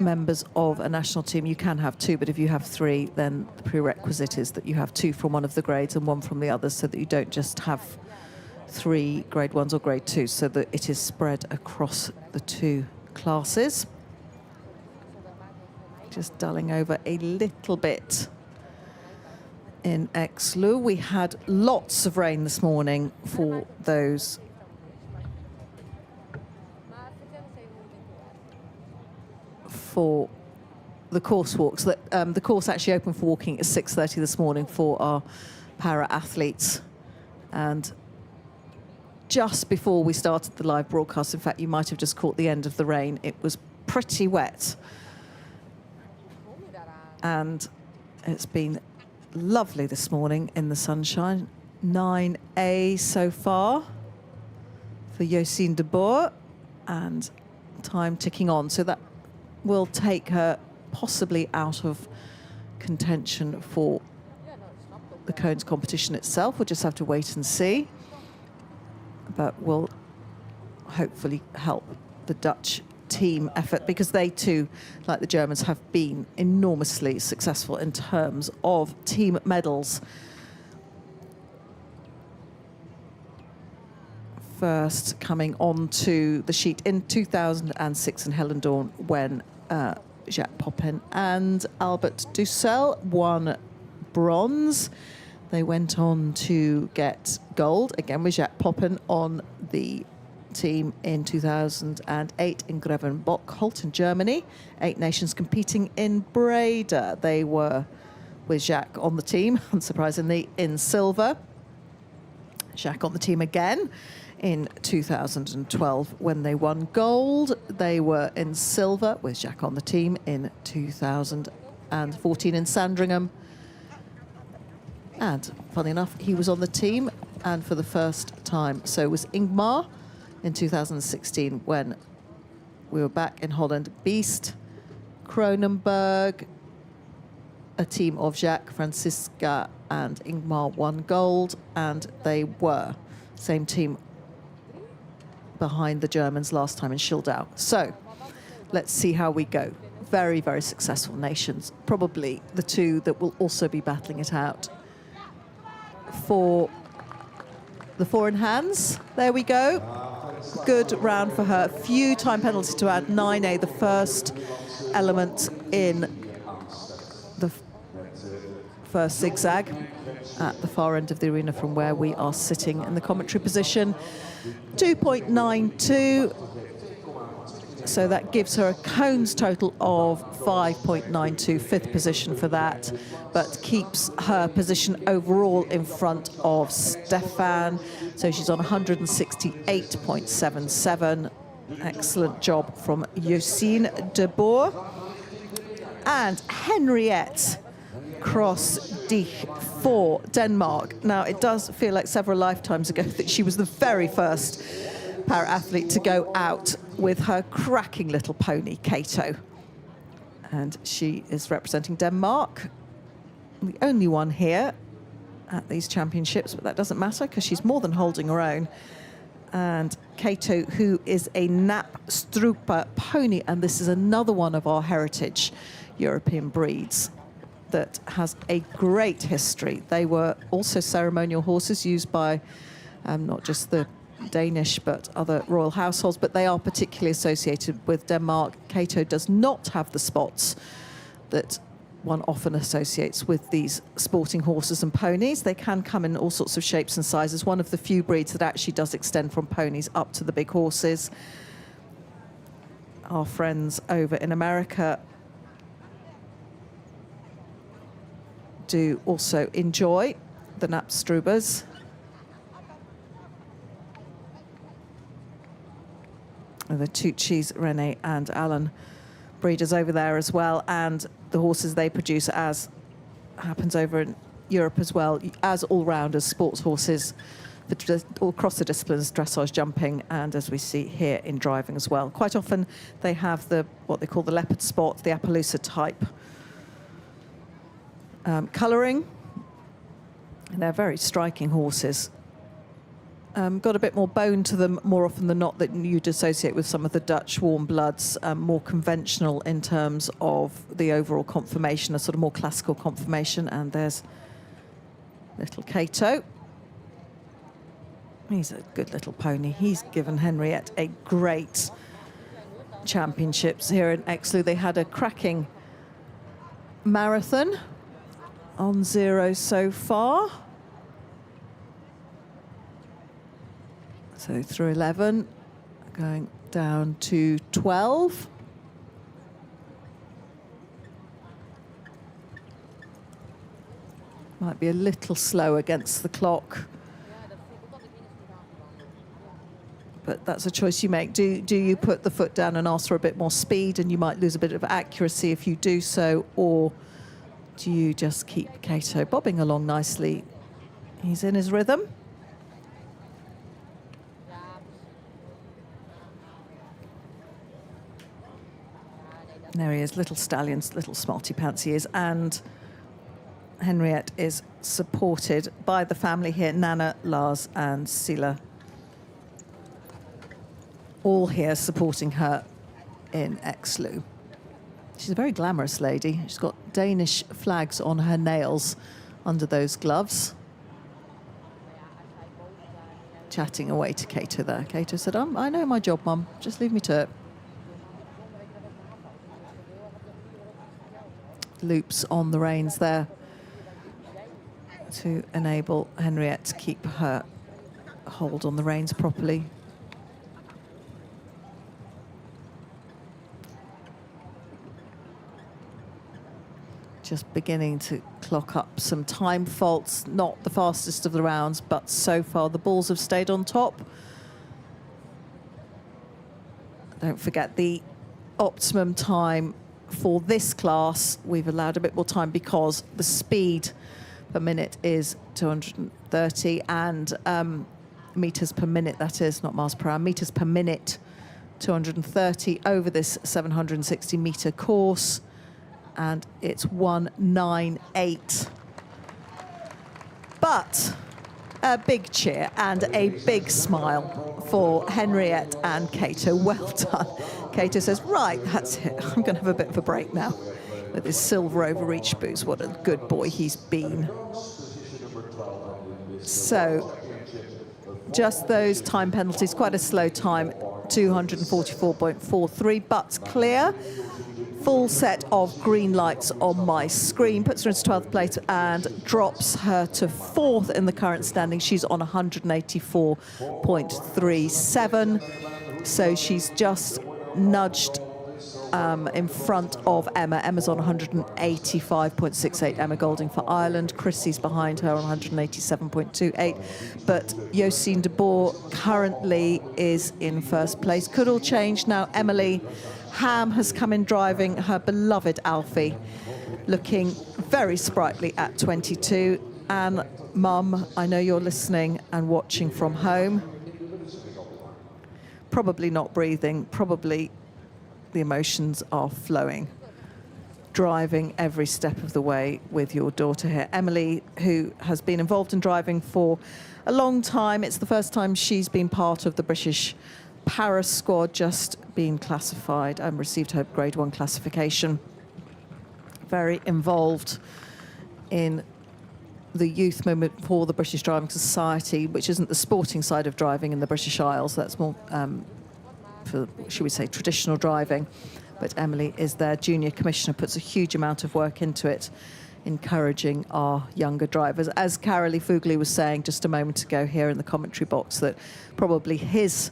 members of a national team, you can have 2, but if you have 3, then the prerequisite is that you have 2 from one of the grades and 1 from the others, so that you don't just have 3 grade 1s or grade 2s, so that it is spread across the 2 classes. Just dulling over a little bit in Exloo. We had lots of rain this morning for those for the course walks. The course actually opened for walking at 6:30 this morning for our para athletes, and just before we started the live broadcast, in fact you might have just caught the end of the rain, it was pretty wet, and it's been lovely this morning in the sunshine. 9A so far for Josine de Boer, and time ticking on, so that will take her possibly out of contention for the cones competition itself. We'll just have to wait and see. But will hopefully help the Dutch team effort, because they too, like the Germans, have been enormously successful in terms of team medals. First coming onto the sheet in 2006 in Hellendoorn, when Jacques Poppin and Albert Dussel won bronze. They went on to get gold, again with Jacques Poppin on the team in 2008 in Grevenbroich in Germany. 8 nations competing in Breda. They were with Jacques on the team, unsurprisingly, in silver. Jacques on the team again in 2012 when they won gold. They were in silver with Jacques on the team in 2014 in Sandringham. And funny enough, he was on the team and for the first time. So was Ingmar in 2016 when we were back in Holland. Beast, Kronenberg, a team of Jacques, Francisca and Ingmar won gold, and they were same team behind the Germans last time in Schildau. So let's see how we go. Very, very successful nations. Probably the two that will also be battling it out for the four in hands. There we go. Good round for her. Few time penalties to add. 9A, the first element in the first zigzag at the far end of the arena from where we are sitting in the commentary position. 2.92. So that gives her a cones total of 5.92, 5th position for that, but keeps her position overall in front of Stefan. So she's on 168.77. Excellent job from Josine de Boer. And Henriette Cross-Dich for Denmark. Now, it does feel like several lifetimes ago that she was the very first para-athlete to go out with her cracking little pony, Kato. And she is representing Denmark, the only one here at these championships, but that doesn't matter because she's more than holding her own. And Kato, who is a Napstrupa pony, and this is another one of our heritage European breeds that has a great history. They were also ceremonial horses used by not just the Danish but other royal households, but they are particularly associated with Denmark. Kato does not have the spots that one often associates with these sporting horses and ponies. They can come in all sorts of shapes and sizes. One of the few breeds that actually does extend from ponies up to the big horses. Our friends over in America do also enjoy the Napstrubas. The Tucci's, René and Alan breeders over there as well, and the horses they produce, as happens over in Europe as well, as all-rounders, sports horses all across the disciplines, dressage, jumping, and as we see here in driving as well. Quite often they have what they call the leopard spot, the Appaloosa type colouring, and they're very striking horses. Got a bit more bone to them more often than not that you'd associate with some of the Dutch warm bloods, more conventional in terms of the overall conformation, a sort of more classical conformation. And there's little Kato. He's a good little pony. He's given Henriette a great championships here in Exloo. They had a cracking marathon on 0 so far. So through 11, going down to 12. Might be a little slow against the clock. But that's a choice you make. Do you put the foot down and ask for a bit more speed, and you might lose a bit of accuracy if you do so, or do you just keep Kato bobbing along nicely? He's in his rhythm. There he is, little stallions, little smarty pants he is, and Henriette is supported by the family here, Nana, Lars and Sila. All here supporting her in Exloo. She's a very glamorous lady. She's got Danish flags on her nails under those gloves. Chatting away to Kato there. Kato said, I know my job, Mum. Just leave me to it. Loops on the reins there to enable Henriette to keep her hold on the reins properly. Just beginning to clock up some time faults. Not the fastest of the rounds, but so far the balls have stayed on top. Don't forget the optimum time for this class. We've allowed a bit more time because the speed per minute is 230 and meters per minute, that is, not miles per hour, meters per minute, 230 over this 760 meter course. And it's 198. But a big cheer and a big smile for Henriette and Kato. Well done. Kato says, right, that's it. I'm going to have a bit of a break now with his silver overreach boots. What a good boy he's been. So just those time penalties, quite a slow time, 244.43, but clear. Full set of green lights on my screen, puts her into 12th place and drops her to 4th in the current standing. She's on 184.37, so she's just nudged in front of Emma. Emma's on 185.68, Emma Golding for Ireland. Chrissy's behind her on 187.28, but Josine de Boer currently is in first place. Could all change now. Emily Ham has come in driving her beloved Alfie, looking very sprightly at 22. And Mum, I know you're listening and watching from home. Probably not breathing, probably the emotions are flowing. Driving every step of the way with your daughter here. Emily, who has been involved in driving for a long time. It's the first time she's been part of the British Paris squad, just been classified and received her grade 1 classification. Very involved in the youth movement for the British Driving Society, which isn't the sporting side of driving in the British Isles. That's more, for, should we say, traditional driving. But Emily is their junior commissioner, puts a huge amount of work into it, encouraging our younger drivers. As Carolee Fugli was saying just a moment ago here in the commentary box, that probably his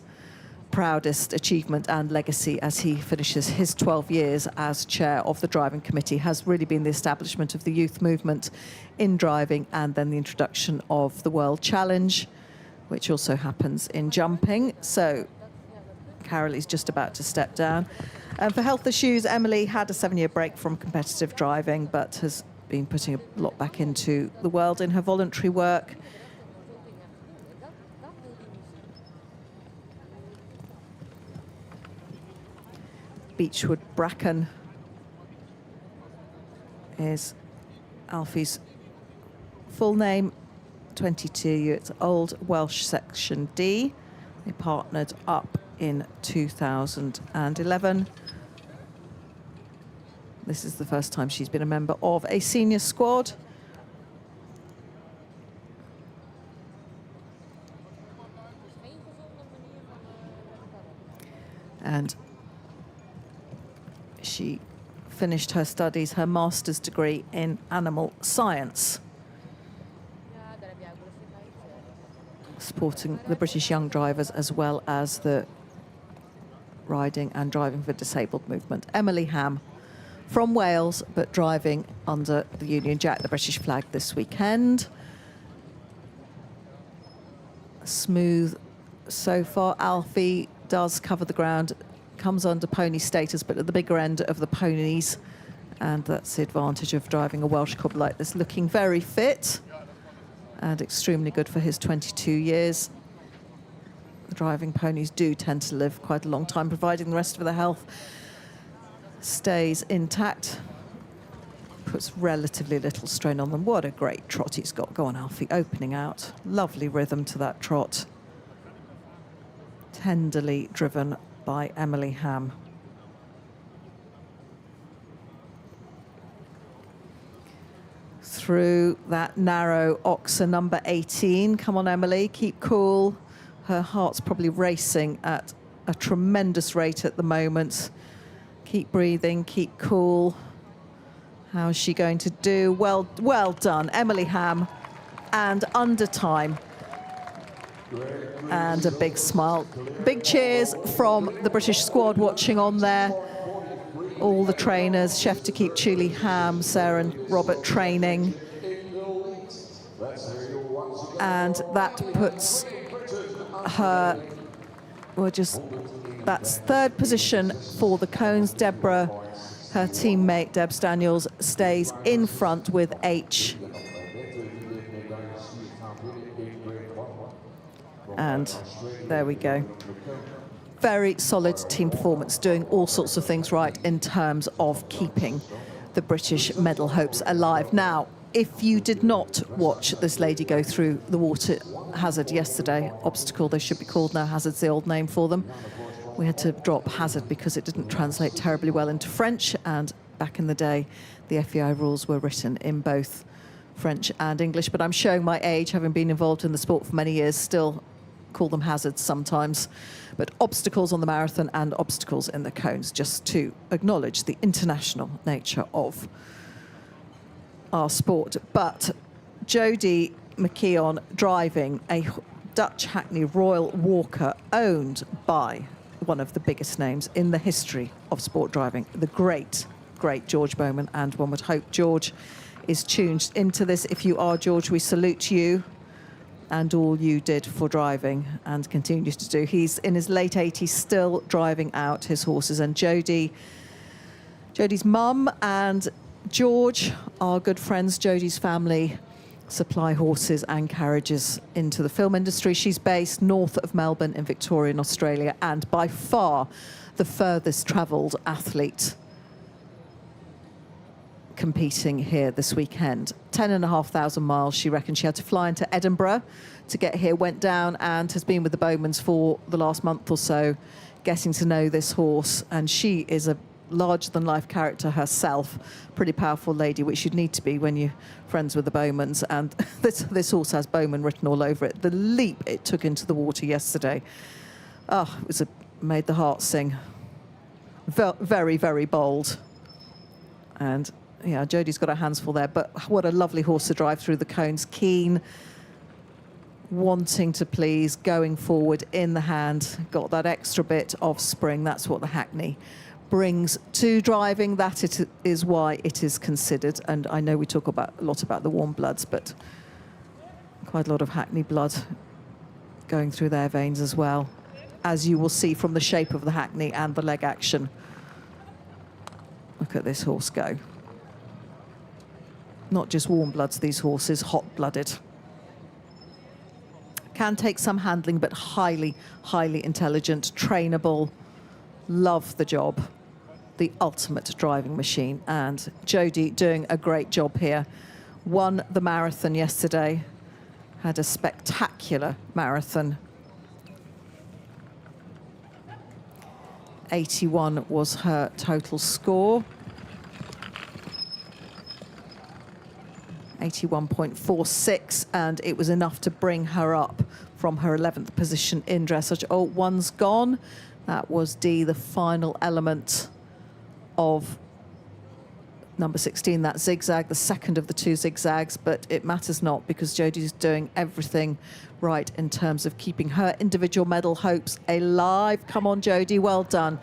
proudest achievement and legacy as he finishes his 12 years as chair of the driving committee has really been the establishment of the youth movement in driving, and then the introduction of the World Challenge, which also happens in jumping. So Carolee's just about to step down. And for health issues, Emily had a 7-year break from competitive driving, but has been putting a lot back into the world in her voluntary work. Beechwood Bracken is Alfie's full name. 22, it's Old Welsh Section D. They partnered up in 2011. This is the first time she's been a member of a senior squad. And she finished her studies, her master's degree in animal science, supporting the British young drivers as well as the riding and driving for disabled movement. Emily Ham from Wales, but driving under the Union Jack, the British flag, this weekend. Smooth so far. Alfie does cover the ground, comes under pony status, but at the bigger end of the ponies. And that's the advantage of driving a Welsh cob like this. Looking very fit and extremely good for his 22 years. The driving ponies do tend to live quite a long time, providing the rest of their health stays intact. puts relatively little strain on them. What a great trot he's got. Go on, Alfie, opening out. Lovely rhythm to that trot. Tenderly driven by Emily Ham. Through that narrow oxer, number 18. Come on, Emily, keep cool. Her heart's probably racing at a tremendous rate at the moment. Keep breathing, keep cool. How's she going to do? Well done, Emily Ham, and under time. And a big smile. Big cheers from the British squad watching on there. All the trainers, Chef to keep Julie Ham, Sarah and Robert training. And that puts her, that's third position for the cones. Deborah, her teammate, Debs Daniels, stays in front with H. And there we go. Very solid team performance, doing all sorts of things right in terms of keeping the British medal hopes alive. Now, if you did not watch this lady go through the water hazard yesterday, obstacle they should be called now, hazard's the old name for them. We had to drop hazard because it didn't translate terribly well into French, and back in the day, the FEI rules were written in both French and English. But I'm showing my age, having been involved in the sport for many years, still call them hazards sometimes. But obstacles on the marathon and obstacles in the cones, just to acknowledge the international nature of our sport. But Jodie McKeon driving a Dutch Hackney Royal Walker owned by one of the biggest names in the history of sport driving, the great George Bowman. And one would hope George is tuned into this. If you are, George, we salute you and all you did for driving and continues to do. He's in his late 80s, still driving out his horses. And Jodie's mum and George are good friends. Jodie's family supply horses and carriages into the film industry. She's based north of Melbourne in Victoria in Australia, and by far the furthest travelled athlete competing here this weekend. 10,500 miles, she reckons. She had to fly into Edinburgh to get here, went down and has been with the Bowmans for the last month or so, getting to know this horse. And she is a larger-than-life character herself, pretty powerful lady, which you'd need to be when you're friends with the Bowmans. And this horse has Bowman written all over it. The leap it took into the water yesterday, it made the heart sing. Very, very bold. And yeah, Jodie's got her hands full there, but what a lovely horse to drive through the cones. Keen, wanting to please, going forward in the hand, got that extra bit of spring. That's what the Hackney brings to driving. That it is why it is considered. And I know we talk a lot about the warm bloods, but quite a lot of Hackney blood going through their veins as well, as you will see from the shape of the Hackney and the leg action. Look at this horse go. Not just warm bloods, these horses, hot-blooded. Can take some handling, but highly, highly intelligent, trainable, love the job. The ultimate driving machine. And Jodie doing a great job here. Won the marathon yesterday, had a spectacular marathon. 81 was her total score. 81.46, and it was enough to bring her up from her 11th position in dressage. Oh, one's gone. That was D, the final element of number 16, that zigzag, the second of the two zigzags, but it matters not because Jodie's doing everything right in terms of keeping her individual medal hopes alive. Come on, Jodie, well done.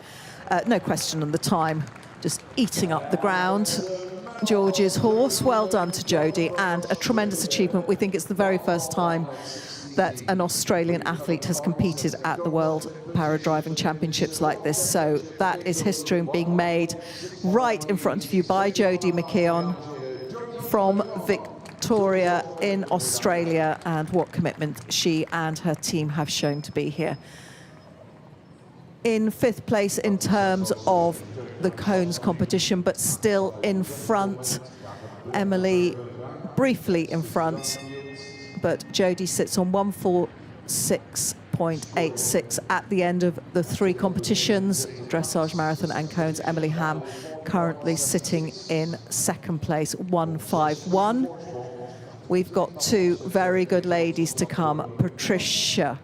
No question on the time, just eating up the ground. George's horse, well done to Jodie, and a tremendous achievement. We think it's the very first time that an Australian athlete has competed at the World Para-Driving Championships like this. So that is history being made right in front of you by Jodie McKeon from Victoria in Australia, and what commitment she and her team have shown to be here. In 5th place in terms of the cones competition, but still in front. Emily briefly in front, but Jodie sits on 146.86 at the end of the 3 competitions, dressage, marathon and cones. Emily Ham currently sitting in second place, 151. We've got 2 very good ladies to come. Patricia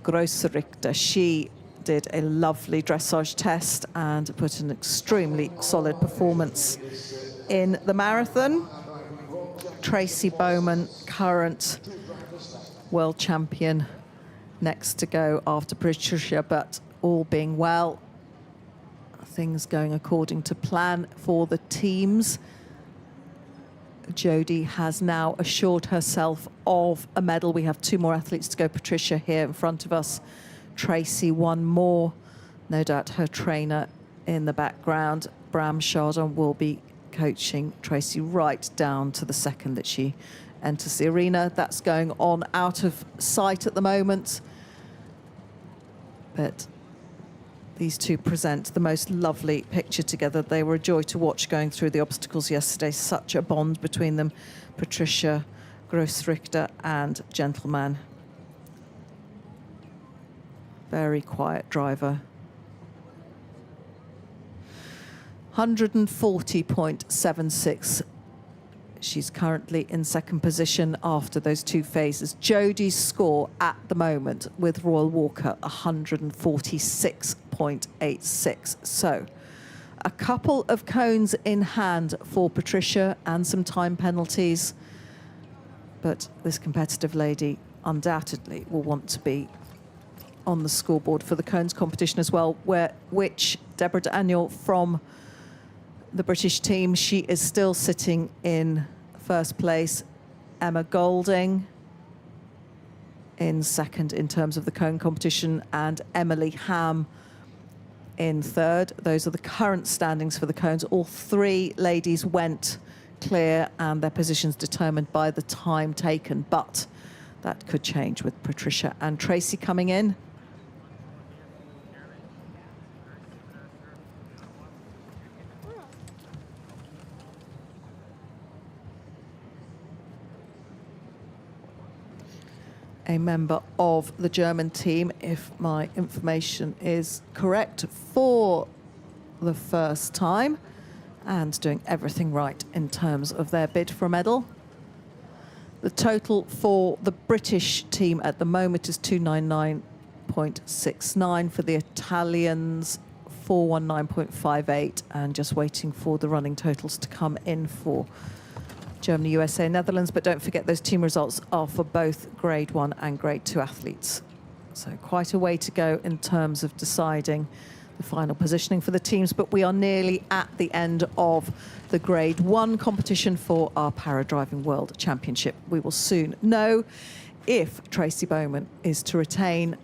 Grossrichter, she did a lovely dressage test and put an extremely solid performance in the marathon. Tracy Bowman, current world champion, next to go after Patricia, but all being well, things going according to plan for the teams. Jodie has now assured herself of a medal. We have 2 more athletes to go. Patricia here in front of us. Tracy, 1 more. No doubt her trainer in the background, Bram Chardon, will be coaching Tracy right down to the second that she enters the arena. That's going on out of sight at the moment. But these 2 present the most lovely picture together. They were a joy to watch going through the obstacles yesterday. Such a bond between them. Patricia Grossrichter and Gentleman. Very quiet driver. 140.76. She's currently in second position after those 2 phases. Jodie's score at the moment with Royal Walker, 146.86. So a couple of cones in hand for Patricia and some time penalties. But this competitive lady undoubtedly will want to be on the scoreboard for the cones competition as well, which Deborah Daniel from the British team, she is still sitting in first place. Emma Golding in second in terms of the cone competition, and Emily Ham in third. Those are the current standings for the cones. All 3 ladies went clear and their positions determined by the time taken, but that could change with Patricia and Tracy coming in. A member of the German team, if my information is correct, for the first time and doing everything right in terms of their bid for a medal. The total for the British team at the moment is 299.69. For the Italians, 419.58, and just waiting for the running totals to come in for Germany, USA, Netherlands. But don't forget those team results are for both grade 1 and grade 2 athletes. So quite a way to go in terms of deciding the final positioning for the teams, but we are nearly at the end of the grade 1 competition for our Paradriving World Championship. We will soon know if Tracy Bowman is to retain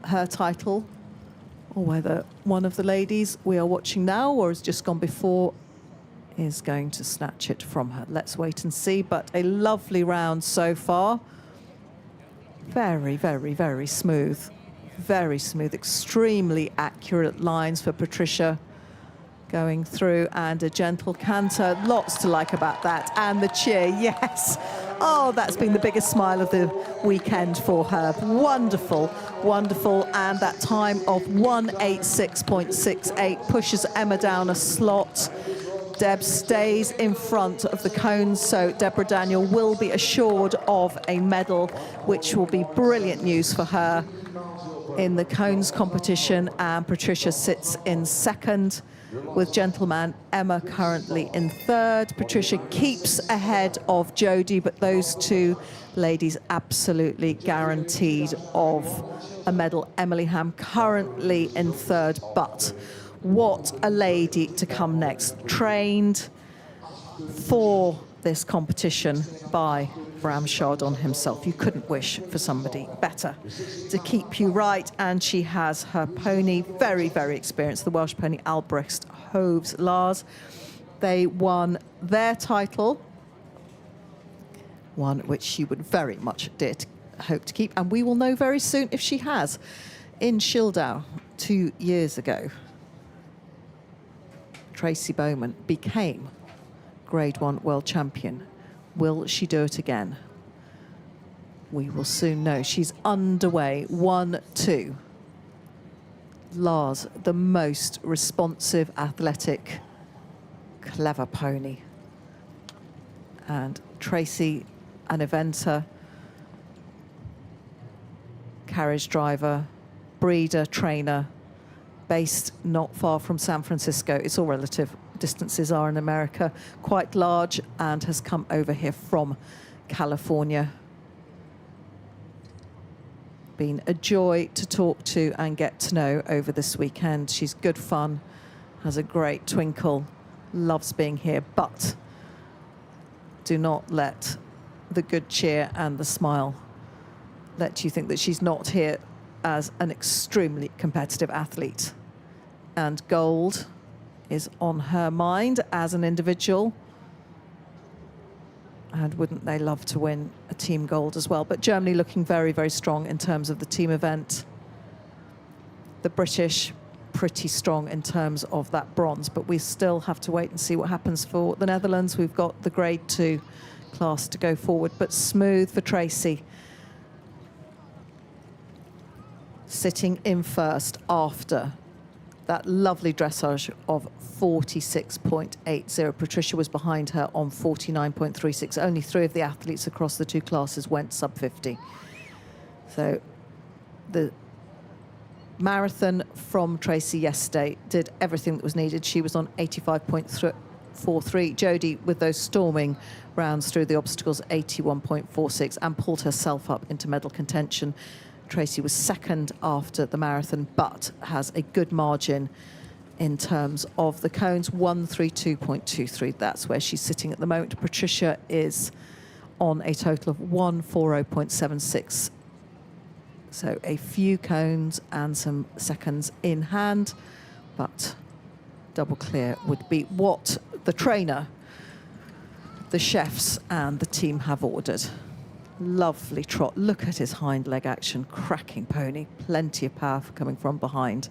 her title or whether one of the ladies we are watching now or has just gone before is going to snatch it from her. Let's wait and see, but a lovely round so far. Very, very, very smooth. Very smooth, extremely accurate lines for Patricia going through, and a gentle canter. Lots to like about that. And the cheer, yes. Oh, that's been the biggest smile of the weekend for her. Wonderful, wonderful. And that time of 186.68 pushes Emma down a slot. Deb stays in front of the cones, so Deborah Daniel will be assured of a medal, which will be brilliant news for her in the cones competition. And Patricia sits in second, with Gentleman Emma currently in third. Patricia keeps ahead of Jodie, but those 2 ladies absolutely guaranteed of a medal. Emily Ham currently in third, but what a lady to come next. Trained for this competition by Bram Chardon himself. You couldn't wish for somebody better to keep you right. And she has her pony, very, very experienced, the Welsh pony Albrecht Hoves Lars. They won their title, one which she would very much hope to keep. And we will know very soon if she has. In Schildau 2 years ago, Tracy Bowman became Grade 1 world champion. Will she do it again? We will soon know. She's underway. 1-2. Lars, the most responsive, athletic, clever pony. And Tracy, an eventer, carriage driver, breeder, trainer, based not far from San Francisco. It's all relative. Distances are in America, quite large, and has come over here from California. Been a joy to talk to and get to know over this weekend. She's good fun, has a great twinkle, loves being here, but do not let the good cheer and the smile let you think that she's not here as an extremely competitive athlete. And gold is on her mind as an individual. And wouldn't they love to win a team gold as well? But Germany looking very, very strong in terms of the team event. The British pretty strong in terms of that bronze, but we still have to wait and see what happens for the Netherlands. We've got the grade 2 class to go forward, but smooth for Tracy. Sitting in first after that lovely dressage of 46.80. Patricia was behind her on 49.36. Only 3 of the athletes across the 2 classes went sub 50. So the marathon from Tracy yesterday did everything that was needed. She was on 85.43. Jodie, with those storming rounds through the obstacles, 81.46, and pulled herself up into medal contention. Tracy was second after the marathon, but has a good margin in terms of the cones, 132.23. That's where she's sitting at the moment. Patricia is on a total of 140.76. So a few cones and some seconds in hand, but double clear would be what the trainer, the chefs and the team have ordered. Lovely trot. Look at his hind leg action. Cracking pony. Plenty of power coming from behind.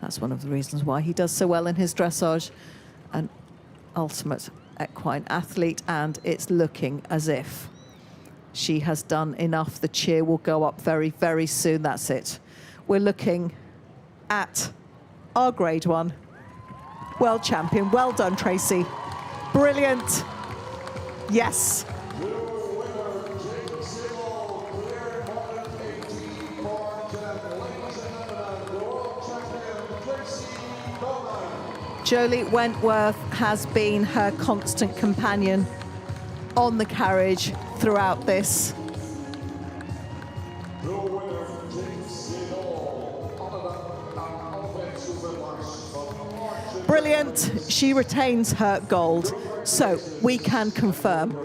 That's one of the reasons why he does so well in his dressage. An ultimate equine athlete, and it's looking as if she has done enough. The cheer will go up very, very soon. That's it. We're looking at our grade 1 world champion. Well done, Tracy. Brilliant. Yes. Jolie Wentworth has been her constant companion on the carriage throughout this. Brilliant. She retains her gold. So we can confirm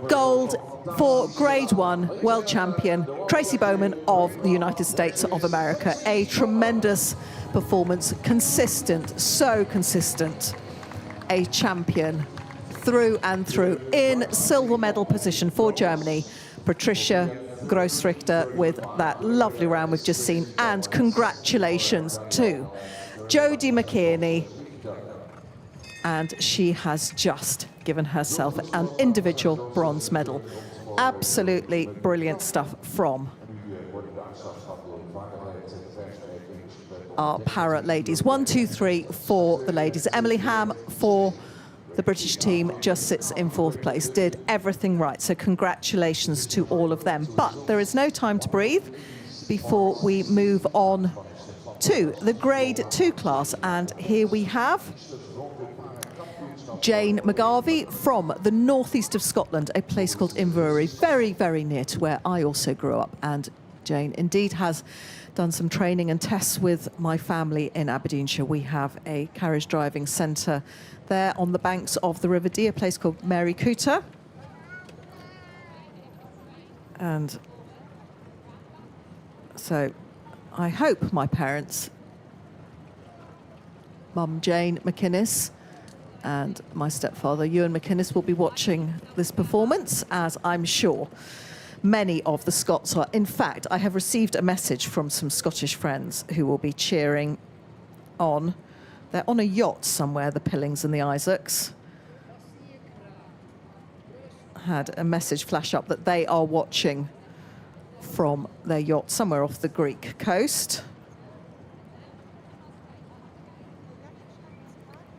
gold for grade 1 world champion Tracy Bowman of the United States of America. A tremendous performance, consistent, so consistent. A champion through and through. In silver medal position for Germany, Patricia Grossrichter with that lovely round we've just seen. And congratulations to Jodie McKierney. And she has just given herself an individual bronze medal. Absolutely brilliant stuff from our para ladies. 1, 2, 3 for the ladies. Emily Ham for the British team just sits in 4th place. Did everything right. So congratulations to all of them. But there is no time to breathe before we move on to the grade 2 class. And here we have Jane McGarvey from the northeast of Scotland, a place called Inverurie, very, very near to where I also grew up. And Jane indeed has done some training and tests with my family in Aberdeenshire. We have a carriage driving centre there on the banks of the River Dee, a place called Mary Cooter. And so I hope my parents, Mum Jane McInnes and my stepfather Ewan McInnes, will be watching this performance, as I'm sure many of the Scots are. In fact, I have received a message from some Scottish friends who will be cheering on. They're on a yacht somewhere, the Pillings and the Isaacs. had a message flash up that they are watching from their yacht somewhere off the Greek coast.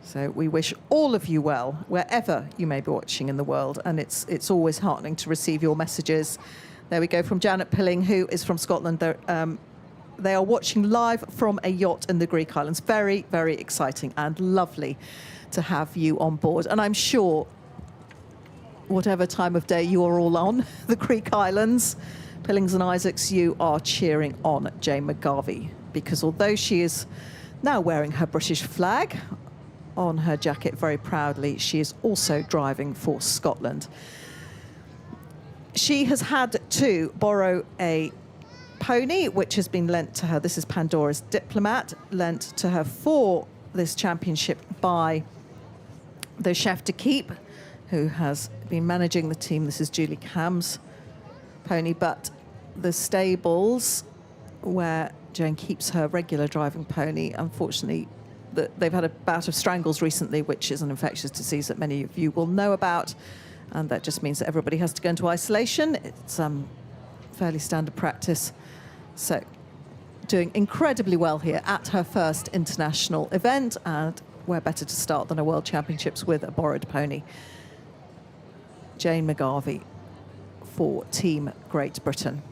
So we wish all of you well, wherever you may be watching in the world, and it's always heartening to receive your messages. There we go from Janet Pilling, who is from Scotland. They are watching live from a yacht in the Greek islands. Very, very exciting and lovely to have you on board. And I'm sure whatever time of day you are all on the Greek islands, Pillings and Isaacs, you are cheering on Jane McGarvey, because although she is now wearing her British flag on her jacket very proudly, she is also driving for Scotland. She has had to borrow a pony, which has been lent to her. This is Pandora's Diplomat, lent to her for this championship by the chef de keep, who has been managing the team. This is Julie Cam's pony, but the stables where Jane keeps her regular driving pony, unfortunately, they've had a bout of strangles recently, which is an infectious disease that many of you will know about, and that just means that everybody has to go into isolation. It's fairly standard practice. So doing incredibly well here at her first international event, and where better to start than a World Championships with a borrowed pony. Jane McGarvey for Team Great Britain.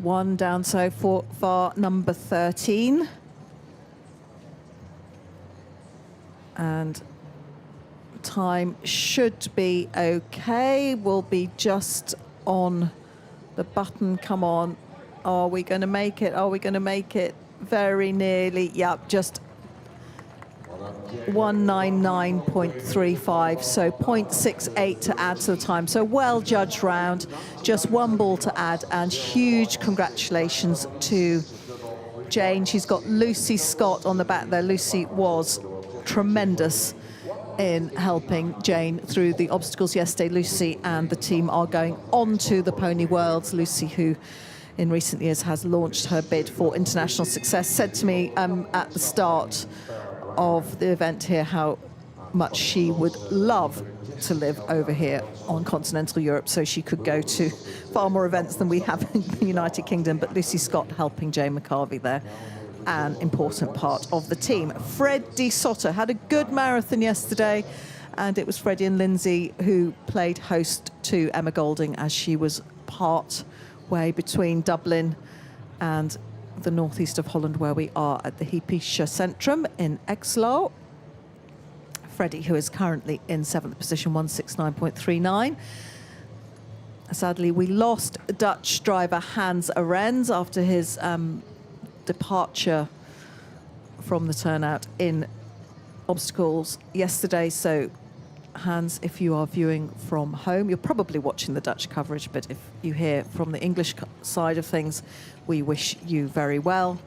One down so far, number 13. And time should be okay. We'll be just on the button. Come on. Are we going to make it? Are we going to make it? Very nearly. Yep, just 199.35, so 0.68 to add to the time. So well judged round, just one ball to add, and huge congratulations to Jane. She's got Lucy Scott on the back there. Lucy was tremendous in helping Jane through the obstacles yesterday. Lucy and the team are going on to the Pony Worlds. Lucy, who in recent years has launched her bid for international success, said to me at the start of the event here how much she would love to live over here on continental Europe, so she could go to far more events than we have in the United Kingdom. But Lucy Scott helping Jane McGarvey there, an important part of the team. Freddie Sotter had a good marathon yesterday, and it was Freddie and Lindsay who played host to Emma Golding as she was part way between Dublin and the northeast of Holland, where we are at the Hypatia Centrum in Exloo. Freddie, who is currently in 7th position, 169.39. Sadly, we lost Dutch driver Hans Arends after his departure from the turnout in obstacles yesterday. So Hans, if you are viewing from home, you're probably watching the Dutch coverage, but if you hear from the English side of things, we wish you very well.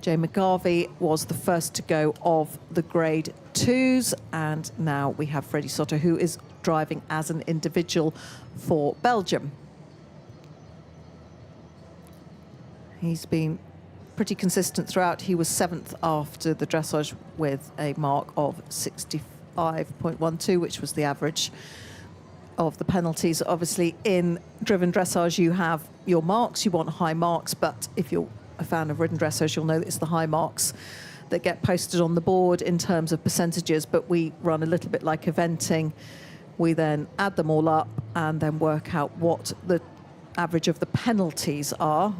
Jane McGarvey was the first to go of the grade 2s, and now we have Freddie Sotter, who is driving as an individual for Belgium. He's been pretty consistent throughout. He was 7th after the dressage with a mark of 65.12, which was the average of the penalties. Obviously, in driven dressage, you have your marks. You want high marks, but if you're a fan of ridden dressage, you'll know that it's the high marks that get posted on the board in terms of percentages, but we run a little bit like eventing. We then add them all up and then work out what the average of the penalties are.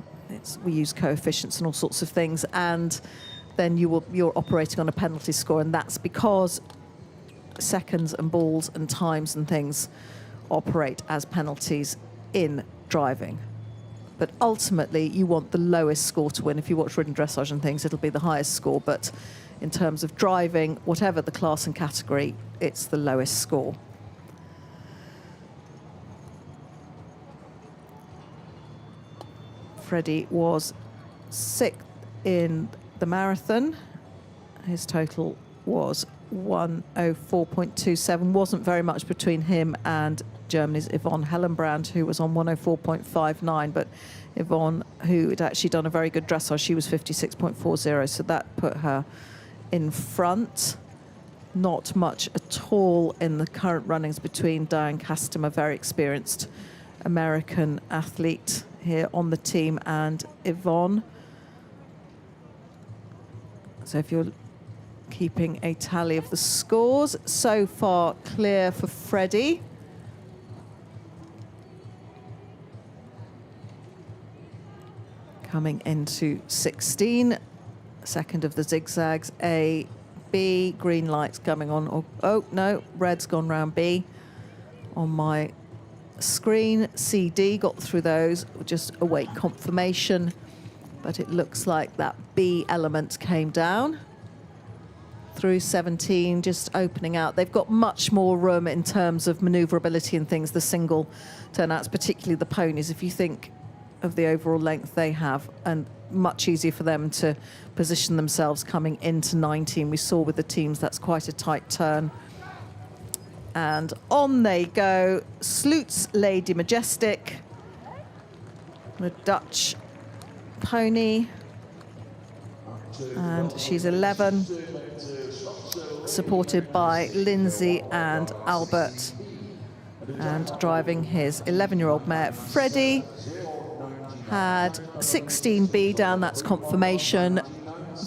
We use coefficients and all sorts of things, and then you're operating on a penalty score, and that's because seconds and balls and times and things operate as penalties in driving. But ultimately, you want the lowest score to win. If you watch ridden dressage and things, it'll be the highest score. But in terms of driving, whatever the class and category, it's the lowest score. Freddie was 6th in the marathon. His total was 104.27. Wasn't very much between him and Germany's Yvonne Hellenbrand, who was on 104.59, but Yvonne, who had actually done a very good dressage, she was 56.40, so that put her in front. Not much at all in the current runnings between Diane Kastemer, very experienced American athlete here on the team, and Yvonne. So if you're keeping a tally of the scores, so far clear for Freddie. Coming into 16, second of the zigzags, A, B, green lights coming on. Oh, no, red's gone round B on my screen. C, D, got through those, just await confirmation. But it looks like that B element came down through 17, just opening out. They've got much more room in terms of manoeuvrability and things, the single turnouts, particularly the ponies. If you think of the overall length they have, and much easier for them to position themselves coming into 19. We saw with the teams that's quite a tight turn. And on they go. Sloot's Lady Majestic, the Dutch pony, and she's 11, supported by Lindsay and Albert, and driving his 11-year-old mare. Freddie had 16B down, that's confirmation.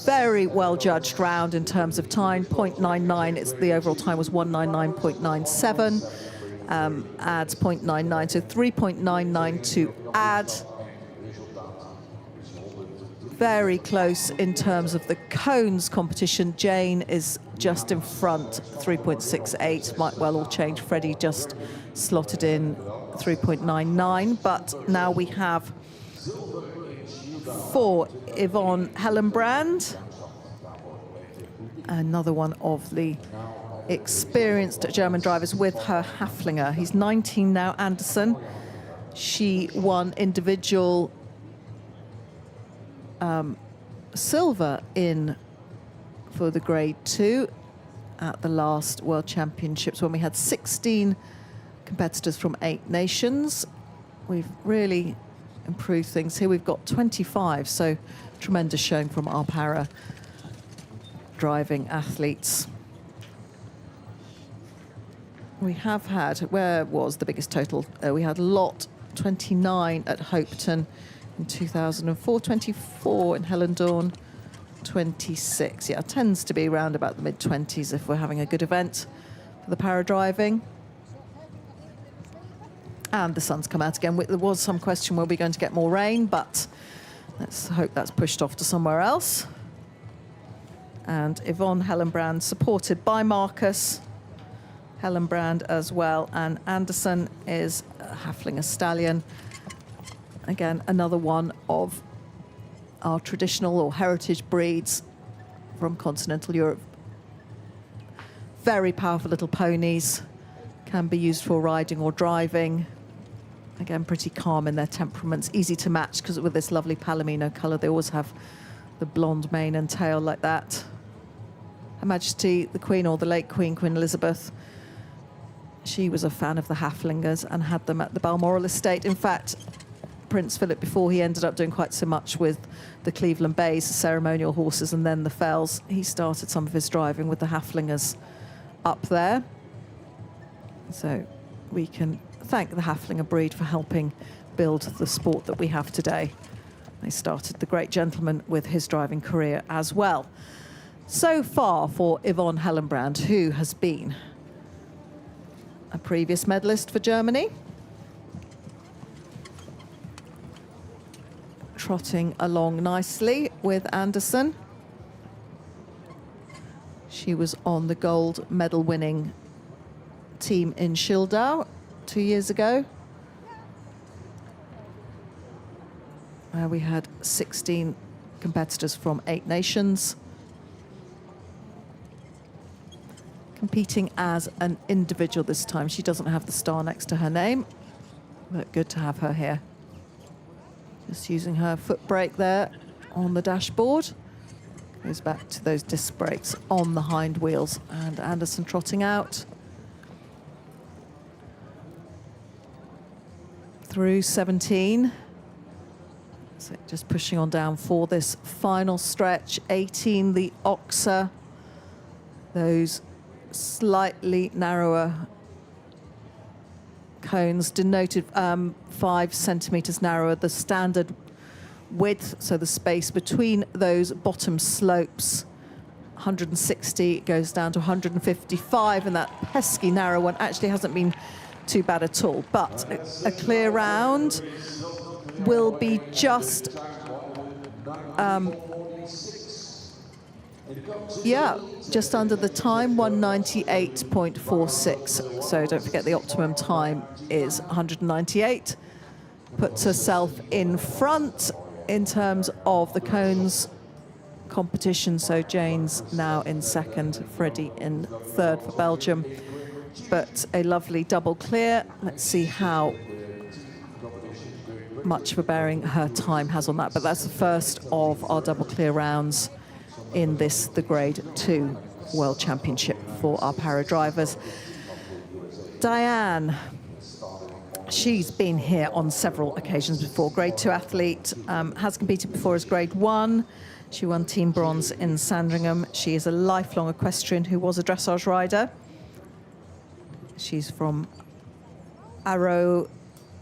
Very well judged round in terms of time, 0.99. The overall time was 199.97. Adds 0.99, so 3.99 to add. Very close in terms of the cones competition. Jane is just in front, 3.68. Might well all change. Freddie just slotted in 3.99. But now we have for Yvonne Hellenbrand, another one of the experienced German drivers with her Haflinger. He's 19 now, Anderson. She won individual silver for the grade 2 at the last World Championships when we had 16 competitors from 8 nations. We've really improved things here. We've got 25, so tremendous showing from our para driving athletes. We have had, where was the biggest total? We had lot 29 at Hopeton in 2004, 24 in Hellendoorn, 26. Yeah, it tends to be around about the mid-20s if we're having a good event for the para driving. And the sun's come out again. There was some question, were we going to get more rain? But let's hope that's pushed off to somewhere else. And Yvonne Hellenbrand, supported by Marcus Hellenbrand as well. And Anderson is a Haflinger stallion. Again, another one of our traditional or heritage breeds from continental Europe. Very powerful little ponies, can be used for riding or driving. Again, pretty calm in their temperaments, easy to match because with this lovely palomino colour, they always have the blonde mane and tail like that. Her Majesty, the Queen, or the late Queen, Queen Elizabeth, she was a fan of the Haflingers and had them at the Balmoral estate. In fact, Prince Philip, before he ended up doing quite so much with the Cleveland Bays, the ceremonial horses, and then the Fells, he started some of his driving with the Haflingers up there. So we can thank the Haflinger breed for helping build the sport that we have today. They started the great gentleman with his driving career as well. So far for Yvonne Hellenbrand, who has been a previous medalist for Germany. Trotting along nicely with Anderson. She was on the gold medal winning team in Schildau 2 years ago. where we had 16 competitors from 8 nations competing as an individual this time. She doesn't have the star next to her name, but good to have her here. Just using her foot brake there on the dashboard. Goes back to those disc brakes on the hind wheels. And Anderson trotting out. Through 17. So just pushing on down for this final stretch. 18, the Oxa. Those slightly narrower cones denoted 5 centimeters narrower, the standard width, so the space between those bottom slopes, 160 goes down to 155, and that pesky narrow one actually hasn't been too bad at all. But a clear round will be just just under the time, 198.46. So don't forget the optimum time is 198. Puts herself in front in terms of the cones competition. So Jane's now in second, Freddie in third for Belgium. But a lovely double clear. Let's see how much of a bearing her time has on that. But that's the first of our double clear rounds in this, the Grade 2 World Championship for our para drivers. Diane, she's been here on several occasions before. Grade 2 athlete, has competed before as Grade 1. She won team bronze in Sandringham. She is a lifelong equestrian who was a dressage rider. She's from Arroyo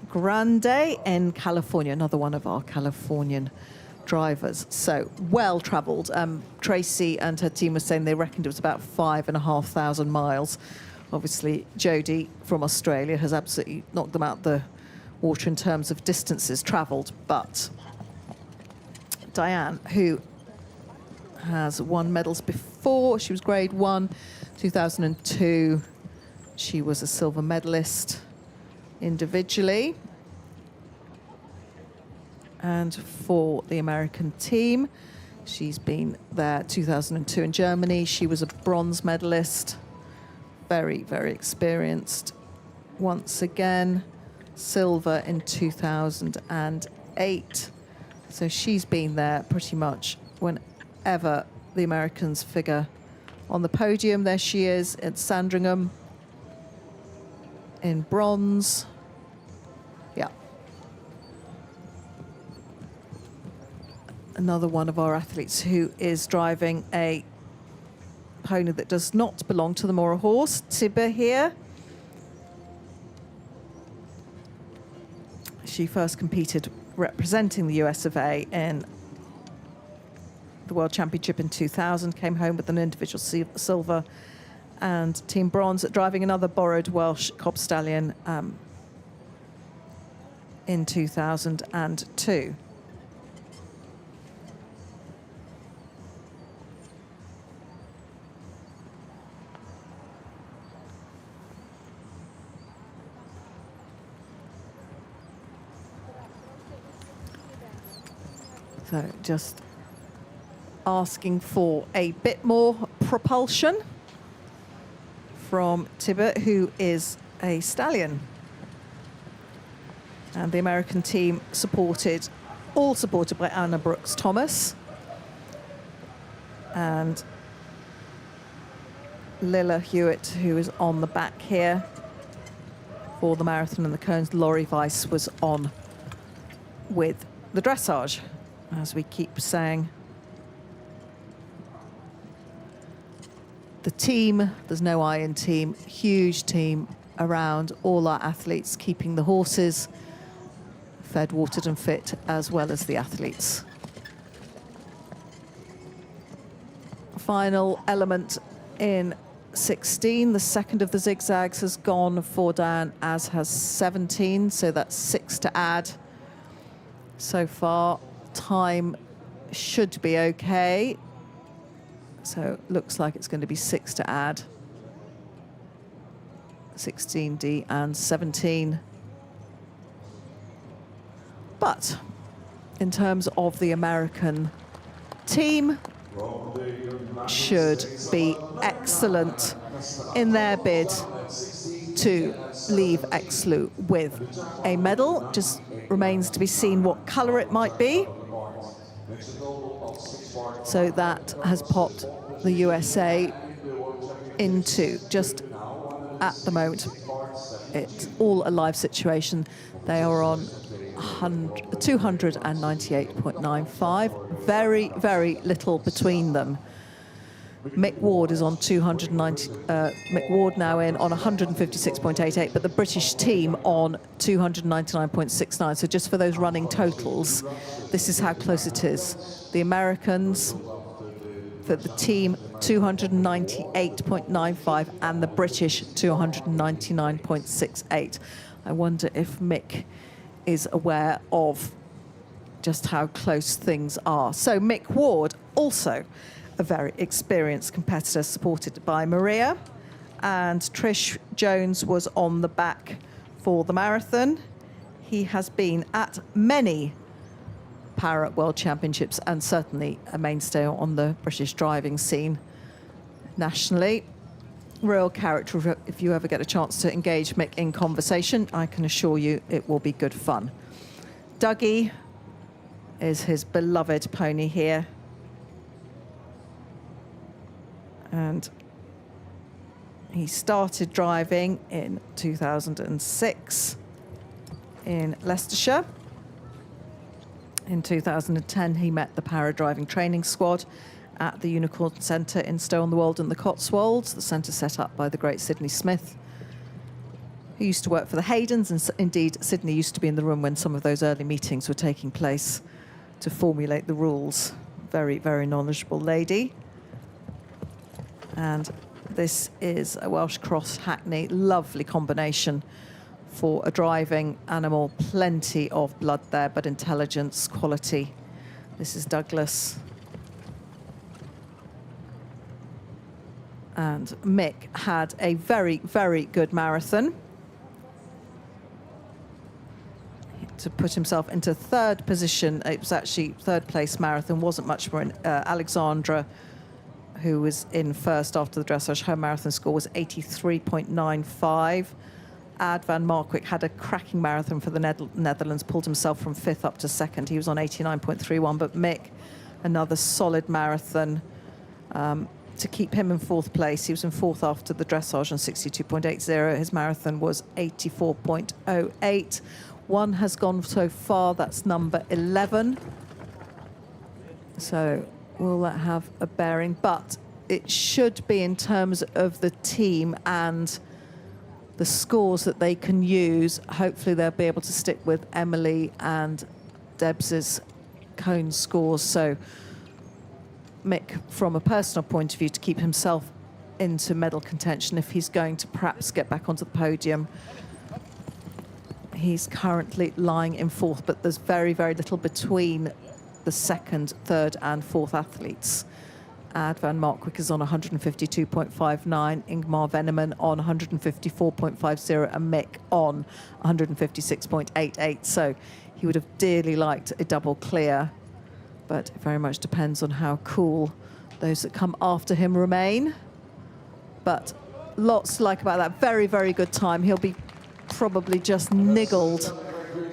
Grande in California, another one of our Californian drivers. So well-travelled. Tracy and her team were saying they reckoned it was about 5,500 miles. Obviously, Jodie from Australia has absolutely knocked them out the water in terms of distances travelled. But Diane, who has won medals before, she was Grade 1, 2002. She was a silver medalist individually. And for the American team, she's been there 2002 in Germany. She was a bronze medalist. Very, very experienced. Once again, silver in 2008. So she's been there pretty much whenever the Americans figure on the podium. There she is at Sandringham in bronze. Yeah. Another one of our athletes who is driving a pony that does not belong to the Mora horse, Tibbe here. She first competed representing the US of A in the World Championship in 2000, came home with an individual silver and team bronze, driving another borrowed Welsh Cob Stallion in 2002. So just asking for a bit more propulsion from Tibbe, who is a stallion. And the American team all supported by Anna Brooks Thomas. And Lilla Hewitt, who is on the back here for the marathon and the cones. Laurie Weiss was on with the dressage, as we keep saying. The team, there's no I in team, huge team around all our athletes, keeping the horses fed, watered and fit, as well as the athletes. Final element in 16, the second of the zigzags has gone for Diane, as has 17, so that's 6 to add so far. Time should be okay. So it looks like it's going to be 6 to add. 16D and 17. But in terms of the American team, should be excellent in their bid to leave Exloo with a medal. Just remains to be seen what colour it might be. So that has popped the USA into, just at the moment, it's all a live situation. They are on 298.95. Very, very little between them. Mick Ward is on 290. Mick Ward now in on 156.88, but the British team on 299.69. So just for those running totals, this is how close it is. The Americans, for the team, 298.95, and the British 299.68. I wonder if Mick is aware of just how close things are. So Mick Ward, also a very experienced competitor, supported by Maria. And Trish Jones was on the back for the marathon. He has been at many Para World Championships and certainly a mainstay on the British driving scene nationally. Real character. If you ever get a chance to engage Mick in conversation, I can assure you it will be good fun. Dougie is his beloved pony here. And he started driving in 2006 in Leicestershire. In 2010, he met the Para Driving Training Squad at the Unicorn Centre in Stow-on-the-Wold in the Cotswolds, the centre set up by the great Sydney Smith, who used to work for the Haydens, and indeed Sydney used to be in the room when some of those early meetings were taking place to formulate the rules. Very, very knowledgeable lady. And this is a Welsh Cross Hackney, lovely combination for a driving animal. Plenty of blood there, but intelligence, quality. This is Douglas. And Mick had a very, very good marathon to put himself into third position. It was actually third place marathon, wasn't much more. Alexandra, who was in first after the dressage, her marathon score was 83.95. Ad van Markwijk had a cracking marathon for the Netherlands, pulled himself from fifth up to second. He was on 89.31, but Mick, another solid marathon to keep him in fourth place. He was in fourth after the dressage on 62.80. His marathon was 84.08. One has gone so far, that's number 11. So will that have a bearing? But it should be, in terms of the team and the scores that they can use, hopefully they'll be able to stick with Emily and Debs's cone scores. So Mick, from a personal point of view, to keep himself into medal contention, if he's going to perhaps get back onto the podium, he's currently lying in fourth, but there's very, very little between the second, third and fourth athletes. Ad van Markwijk is on 152.59, Ingmar Veneman on 154.50, and Mick on 156.88. So he would have dearly liked a double clear, but it very much depends on how cool those that come after him remain. But lots to like about that. Very, very good time. He'll be probably just niggled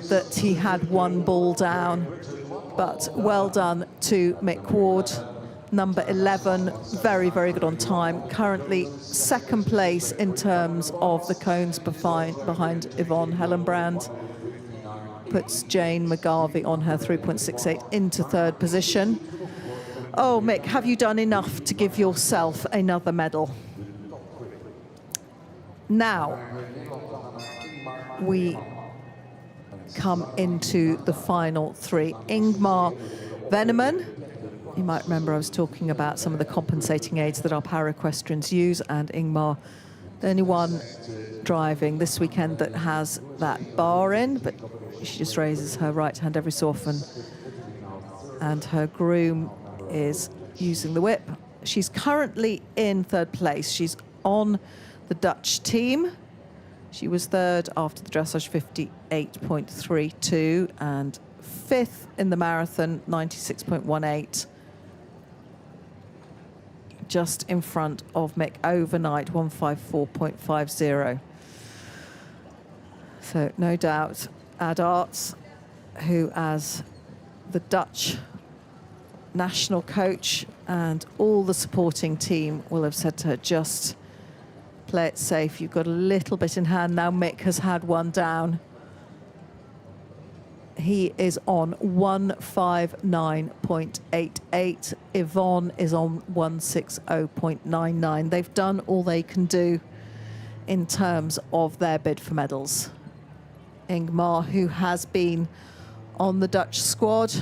that he had one ball down. But well done to Mick Ward, number 11, very, very good on time. Currently second place in terms of the cones behind Yvonne Hellenbrand. Puts Jane McGarvey on her 3.68 into third position. Oh, Mick, have you done enough to give yourself another medal? Now, we come into the final three. Ingmar Veneman. You might remember I was talking about some of the compensating aids that our para-equestrians use, and Ingmar, the only one driving this weekend that has that bar in, but she just raises her right hand every so often. And her groom is using the whip. She's currently in third place. She's on the Dutch team. She was third after the dressage, 58.32, and 5th in the marathon, 96.18. Just in front of Mick overnight, 154.50. So no doubt Ad Arts, who as the Dutch national coach and all the supporting team will have said to her, just play it safe. You've got a little bit in hand. Now Mick has had one down. He is on 159.88. Yvonne is on 160.99. They've done all they can do in terms of their bid for medals. Ingmar, who has been on the Dutch squad,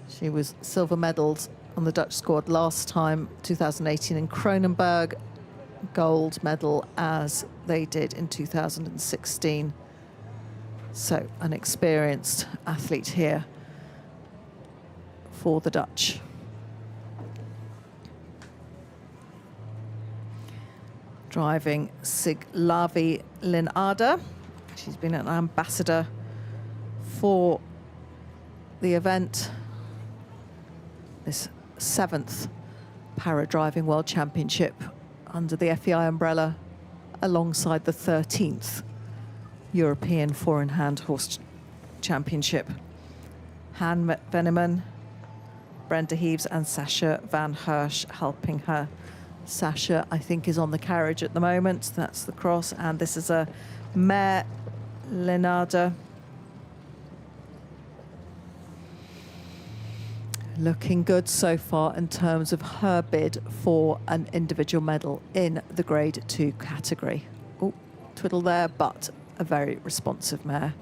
she was silver medals on the Dutch squad last time, 2018 in Kronenberg, gold medal as they did in 2016. So an experienced athlete here for the Dutch. Driving Siglavi Linada. She's been an ambassador for the event. This 7th Para-Driving World Championship under the FEI umbrella, alongside the 13th European Four-in-Hand Horse Championship. Han Veneman, Brenda Heaves and Sasha Van Hirsch helping her. Sasha, I think, is on the carriage at the moment. That's the cross. And this is a mare, Lenada. Looking good so far in terms of her bid for an individual medal in the Grade 2 category. Oh, twiddle there, but a very responsive mare.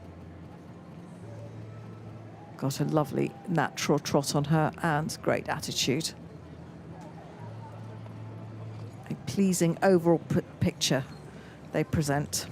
Got a lovely natural trot on her and great attitude. A pleasing overall picture they present.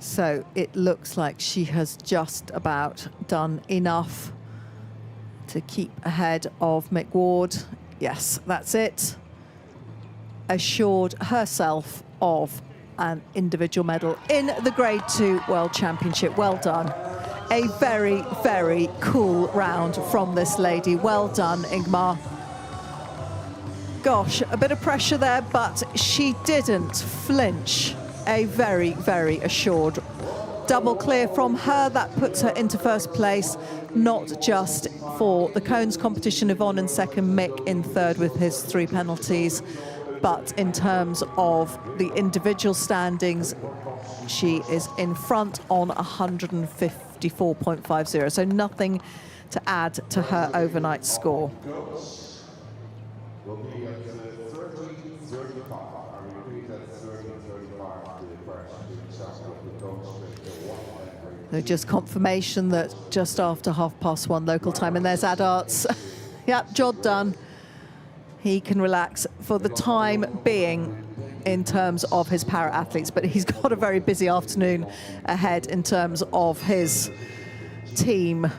So it looks like she has just about done enough to keep ahead of Mick Ward. Yes, that's it. Assured herself of an individual medal in the Grade 2 World Championship. Well done. A very, very cool round from this lady. Well done, Ingmar. Gosh, a bit of pressure there, but she didn't flinch. A very, very assured double clear from her. That puts her into first place, not just for the cones competition. Yvonne in second, Mick in third with his 3 penalties. But in terms of the individual standings, she is in front on 154.50. So nothing to add to her overnight score. So just confirmation that just after 1:30 local time, and there's Ad Arts. Yep, job done. He can relax for the time being in terms of his para-athletes, but he's got a very busy afternoon ahead in terms of his team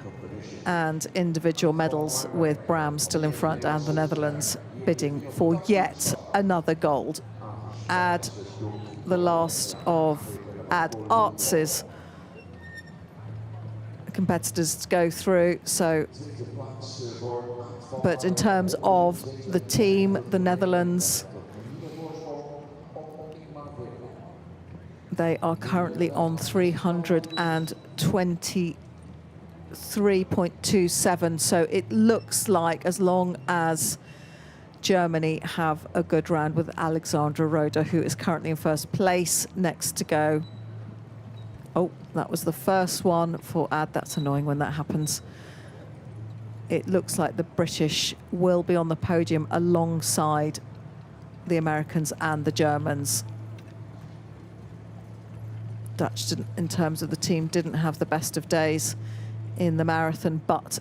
and individual medals, with Bram still in front and the Netherlands bidding for yet another gold. Add the last of Ad Arts's competitors to go through. So, but in terms of the team, the Netherlands, they are currently on 323.27. So it looks like, as long as Germany have a good round with Alexandra Roda, who is currently in first place, next to go. Oh, that was the first one for Ad. That's annoying when that happens. It looks like the British will be on the podium alongside the Americans and the Germans. Dutch, didn't, in terms of the team, didn't have the best of days in the marathon, but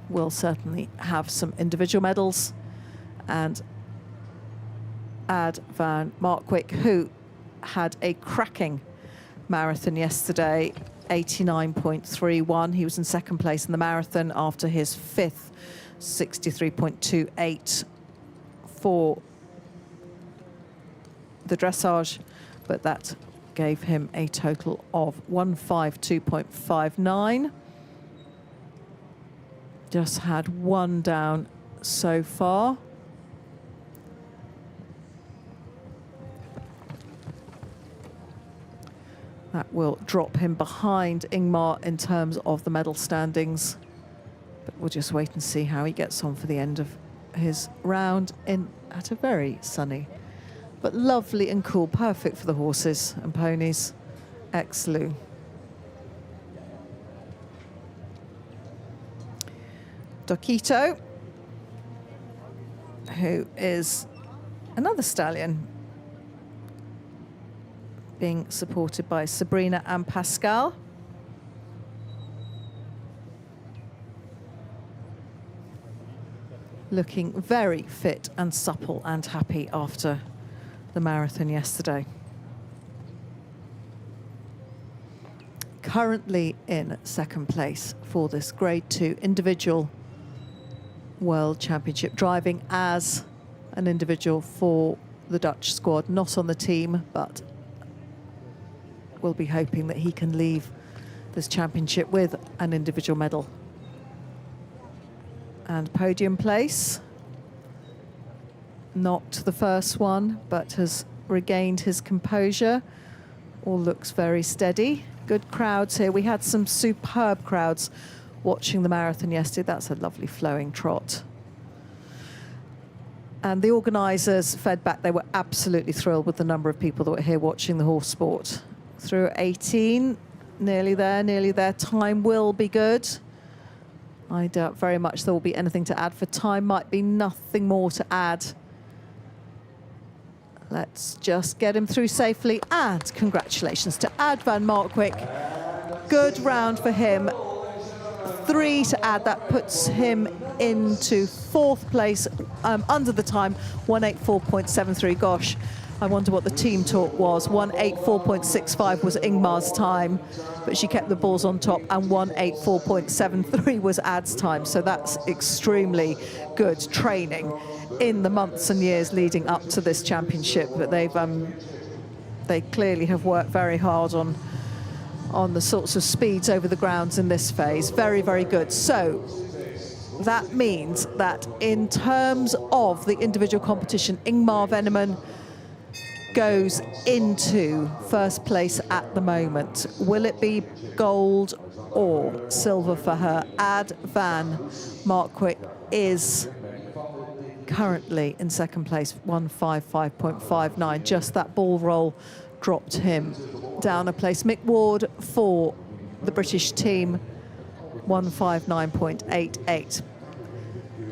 will certainly have some individual medals. And Ad van Markwijk, who had a cracking marathon yesterday, 89.31. He was in second place in the marathon after his fifth, 63.28 for the dressage, but that gave him a total of 152.59. Just had one down so far. That will drop him behind Ingmar in terms of the medal standings. But we'll just wait and see how he gets on for the end of his round at a very sunny, but lovely and cool, perfect for the horses and ponies, Exloo. Dokito, who is another stallion, being supported by Sabrina and Pascal. Looking very fit and supple and happy after the marathon yesterday. Currently in second place for this Grade 2 individual World Championship, driving as an individual for the Dutch squad, not on the team, but we'll be hoping that he can leave this championship with an individual medal. And podium place. Not the first one, but has regained his composure. All looks very steady. Good crowds here. We had some superb crowds watching the marathon yesterday. That's a lovely flowing trot. And the organisers fed back. They were absolutely thrilled with the number of people that were here watching the horse sport. Through 18, nearly there, nearly there. Time will be good. I doubt very much there will be anything to add for time. Might be nothing more to add. Let's just get him through safely. And congratulations to Ad van Markwijk. Good round for him. 3 to add. That puts him into fourth place under the time, 184.73. Gosh, I wonder what the team talk was. 184.65 was Ingmar's time, but she kept the balls on top, and 184.73 was Ad's time. So that's extremely good training in the months and years leading up to this championship. But they clearly have worked very hard on the sorts of speeds over the grounds in this phase. Very, very good. So that means that in terms of the individual competition, Ingmar Venneman goes into first place at the moment. Will it be gold or silver for her? Ad van Markwijk is currently in second place, 155.59. Just that ball roll dropped him down a place. Mick Ward for the British team, 159.88.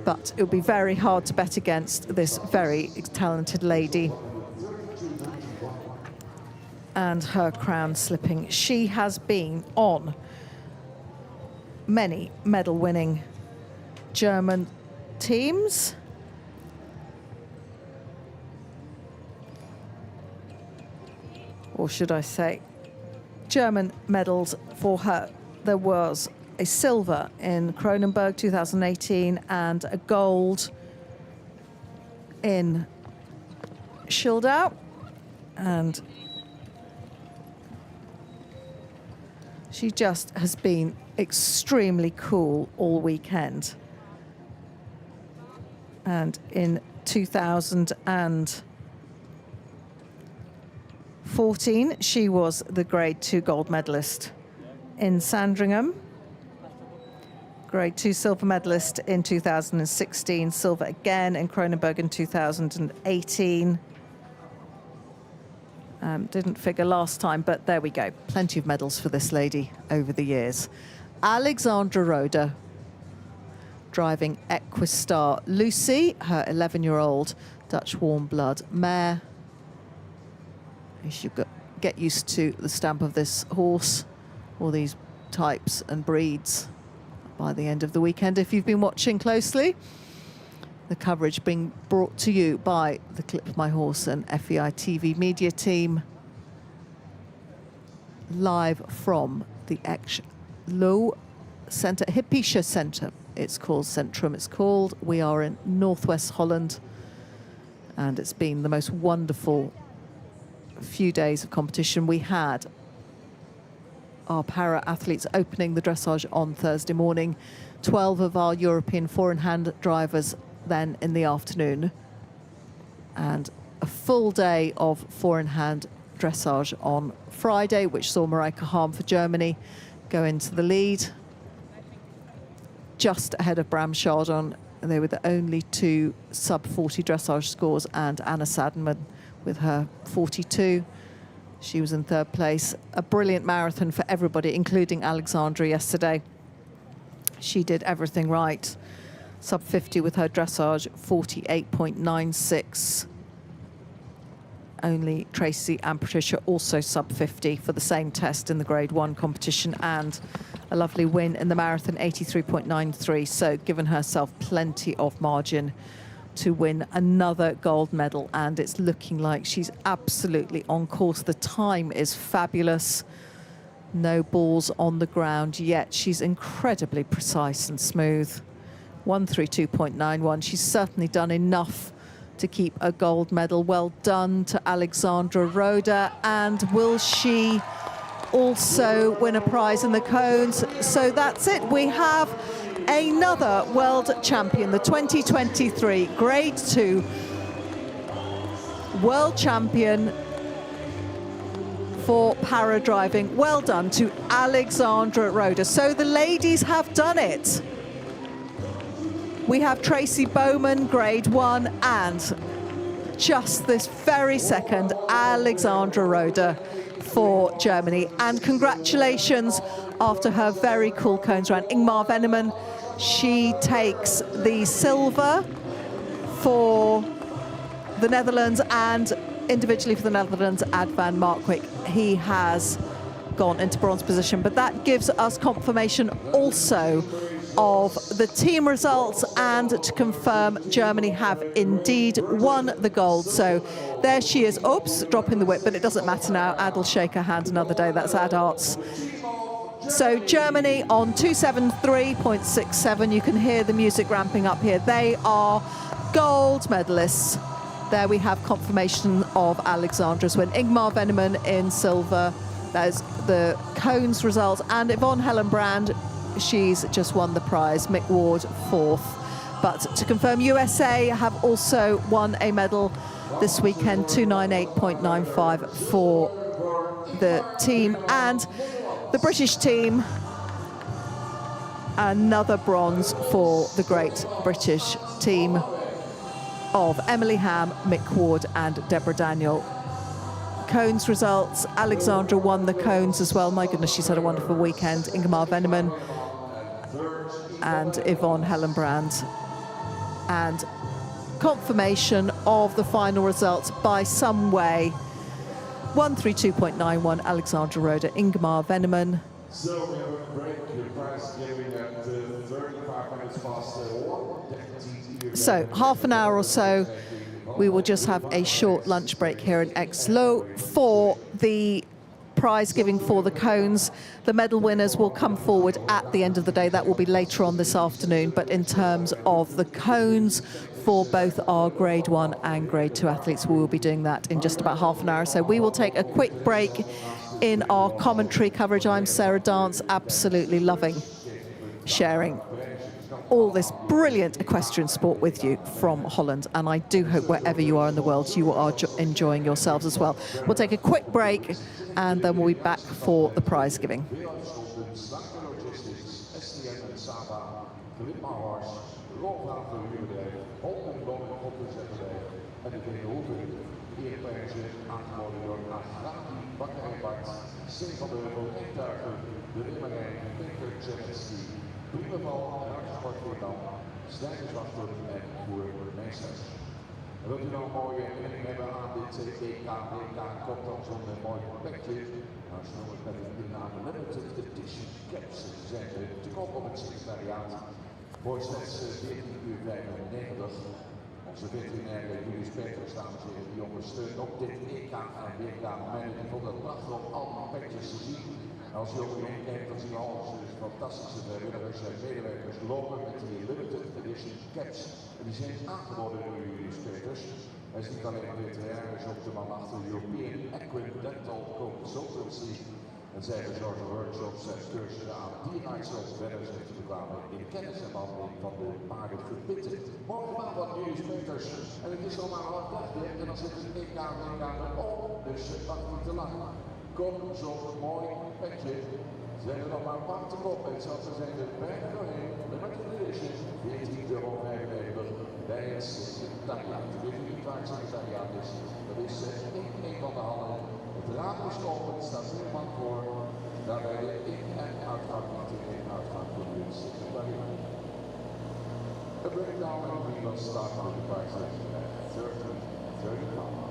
But it would be very hard to bet against this very talented lady. And her crown slipping. She has been on many medal-winning German teams. Or should I say, German medals for her. There was a silver in Kronenberg 2018 and a gold in Schildau. And she just has been extremely cool all weekend. And in 2014, she was the Grade 2 gold medalist in Sandringham. Grade 2 silver medalist in 2016, silver again in Kronenberg in 2018. Didn't figure last time, but there we go. Plenty of medals for this lady over the years. Alexandra Roda, driving Equistar. Lucy, her 11-year-old Dutch warm blood mare. You should get used to the stamp of this horse, all these types and breeds, by the end of the weekend if you've been watching closely. The coverage being brought to you by the Clip My Horse and FEI TV media team, live from the Exloo Centre, Hippische Centre. It's called Centrum, it's called. We are in northwest Holland, and it's been the most wonderful few days of competition. We had our para-athletes opening the dressage on Thursday morning, 12 of our European four-in-hand drivers then in the afternoon, and a full day of four-in-hand dressage on Friday, which saw Marijke Harm for Germany go into the lead, just ahead of Bram Chardon. They were the only two sub-40 dressage scores, and Anna Sadenman with her 42. She was in third place. A brilliant marathon for everybody, including Alexandra yesterday. She did everything right. Sub-50 with her dressage, 48.96. Only Tracy and Patricia also sub-50 for the same test in the Grade 1 competition, and a lovely win in the marathon, 83.93. So given herself plenty of margin to win another gold medal, and it's looking like she's absolutely on course. The time is fabulous. No balls on the ground yet. She's incredibly precise and smooth. 132.91. She's certainly done enough to keep a gold medal. Well done to Alexandra Roda. And will she also win a prize in the cones? So that's it. We have another world champion, the 2023 Grade 2 world champion for para-driving. Well done to Alexandra Roda. So the ladies have done it. We have Tracy Bowman, Grade 1, and just this very second, Alexandra Roda for Germany. And congratulations after her very cool cones round. Ingmar Venneman, she takes the silver for the Netherlands, and individually for the Netherlands, Ad van Markwijk, he has gone into bronze position. But that gives us confirmation also of the team results, and to confirm Germany have indeed won the gold. So there she is. Oops, dropping the whip, but it doesn't matter now. Ad will shake her hand another day. That's Ad Arts. So Germany on 273.67. You can hear the music ramping up here. They are gold medalists. There we have confirmation of Alexandra's win. Ingmar Venneman in silver. There's the cones results. And Yvonne Hellenbrand, she's just won the prize. Mick Ward, fourth. But to confirm, USA have also won a medal this weekend, 298.95 for the team. And the British team, another bronze for the great British team of Emily Ham, Mick Ward and Deborah Daniel. Cones results, Alexandra won the cones as well. My goodness, she's had a wonderful weekend. Ingmar Venneman and Yvonne Hellenbrand. And confirmation of the final results by some way. 132.91, Alexandra Roda, Ingmar Venneman. So we have a break, your prize giving at 35 minutes past 1. So half an hour or so, we will just have a short lunch break here in Exloo for the prize giving for the cones. The medal winners will come forward at the end of the day. That will be later on this afternoon. But in terms of the cones for both our Grade 1 and Grade 2 athletes, we will be doing that in just about half an hour. So we will take a quick break in our commentary coverage. I'm Sarah Dance, absolutely loving sharing all this brilliant equestrian sport with you from Holland, and I do hope wherever you are in the world you are enjoying yourselves as well. We'll take a quick break and then we'll be back for the prize giving. Stijgerswachter en voermeesters. En wilt u nou een mooie herinnering hebben aan dit EK, WK, komt dan zo'n mooi plekje. Nou, zo noem ik met een naam Limited Edition Caps. Ze zijn te koop op het secretariaat. Voor slechts 14:95. Onze veterinaire Julius Peters, dames en heren, die ondersteunt op dit EK en WK-moment. Ik vond het prachtig om al die petjes te zien. En als je ook heen kijkt, dan zie je al onze fantastische vrijwilligers en medewerkers lopen met die limited edition caps. En die zijn aangeboden door Julius Peters. Hij is niet alleen een veterinair, hij is ook de man achter de European Equidental Consultancy. En zij verzorgen workshops en cursussen aan dierenartsen om verder zich te bekwamen in kennis en behandeling van de paarden verbitten. Morgenavond Julius Peters. En het is al maar half 8 en dan zitten ze EK op, dus wacht niet te lang. Kom zo'n mooi petje. Zijn er nog maar een paar te kopen. Het zal zijn de bijna doorheen. Limited edition, €14,95 bij het secretariaat. Weet u niet waar het secretariaat is? Dat is in een van de hallen. Het raam is open, het staat helemaal voor. Daarbij de in- en uitgang, niet in uitgang voor het secretariaat. The breakdown of the will start with the prices at 30 £.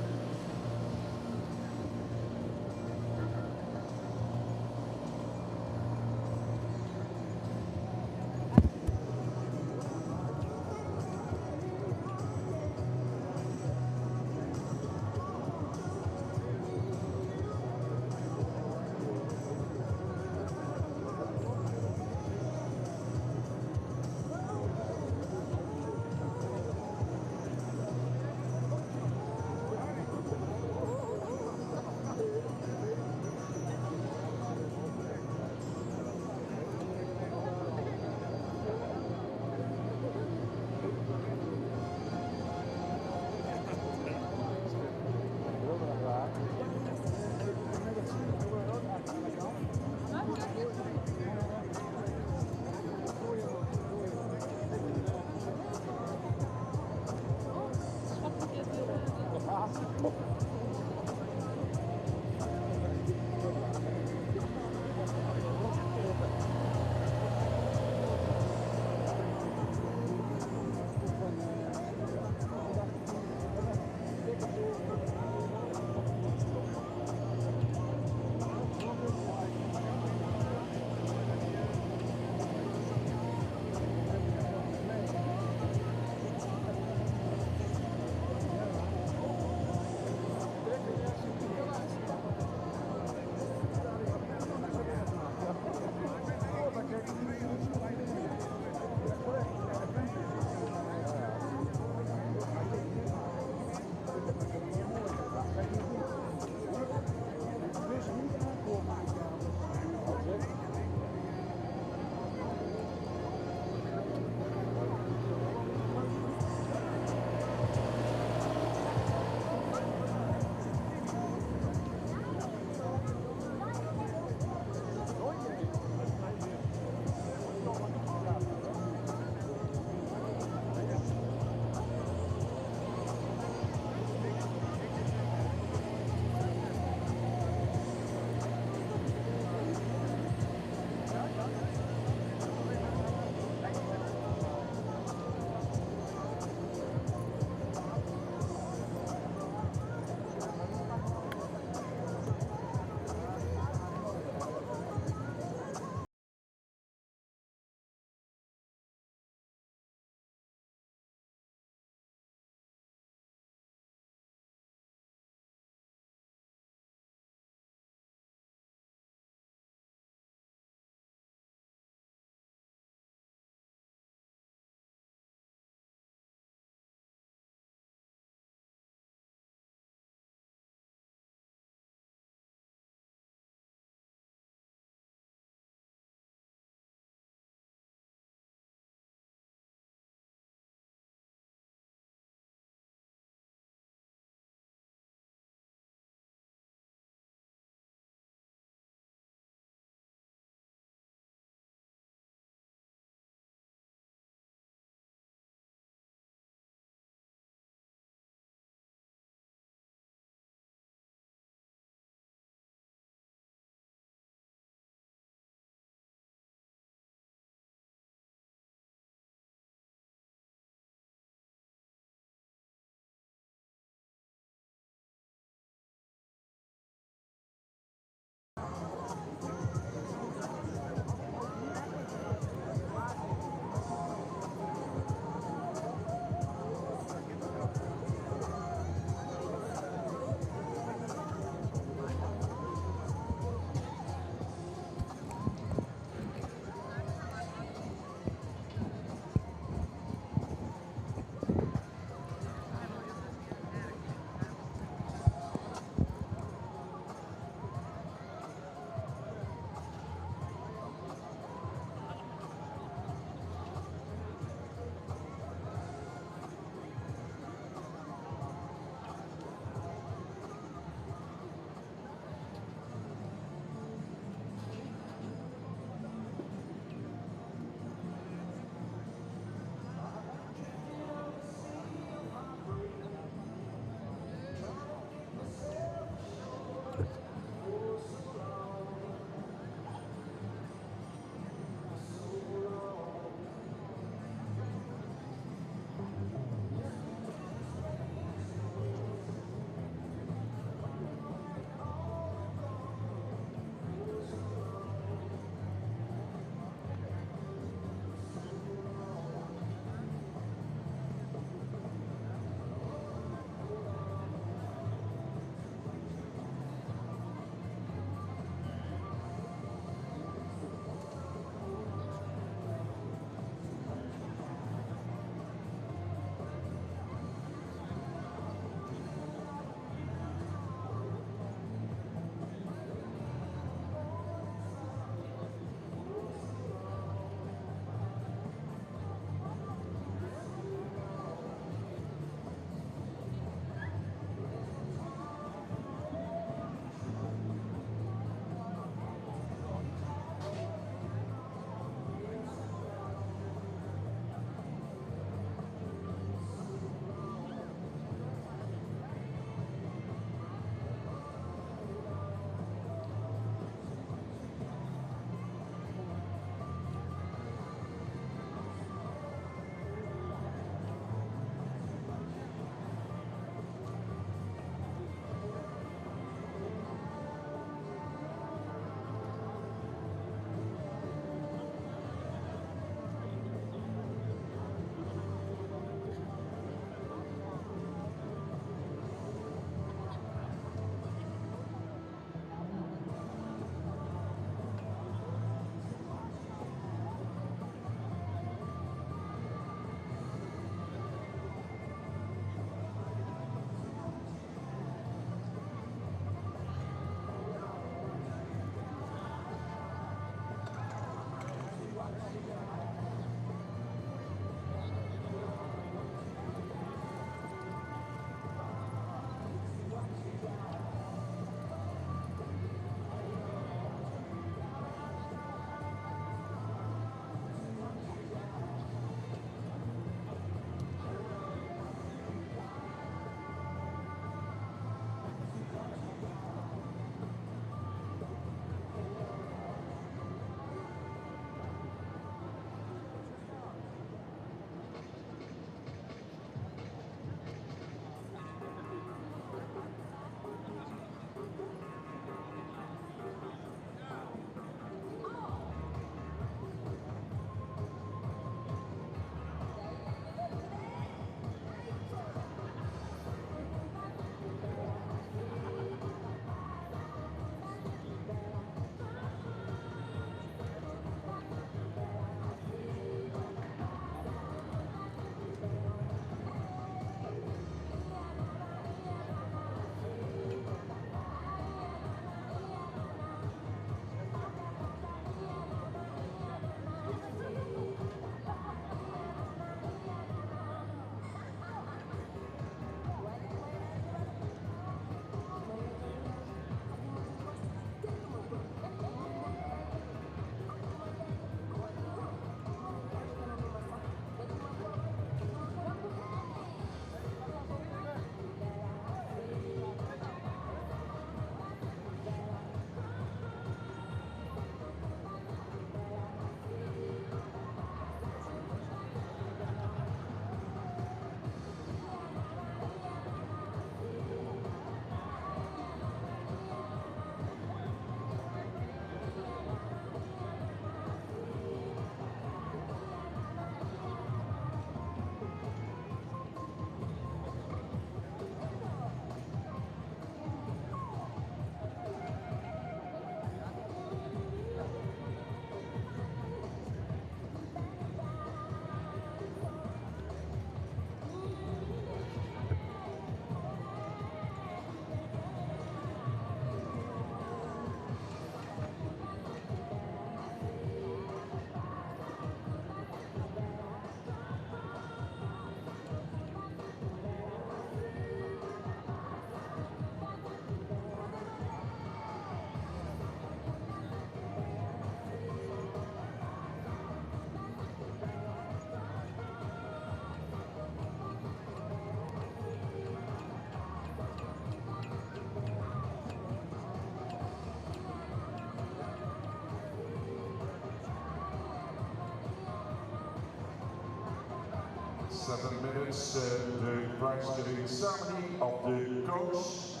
7 minutes, de prijsgiving ceremony of the coach.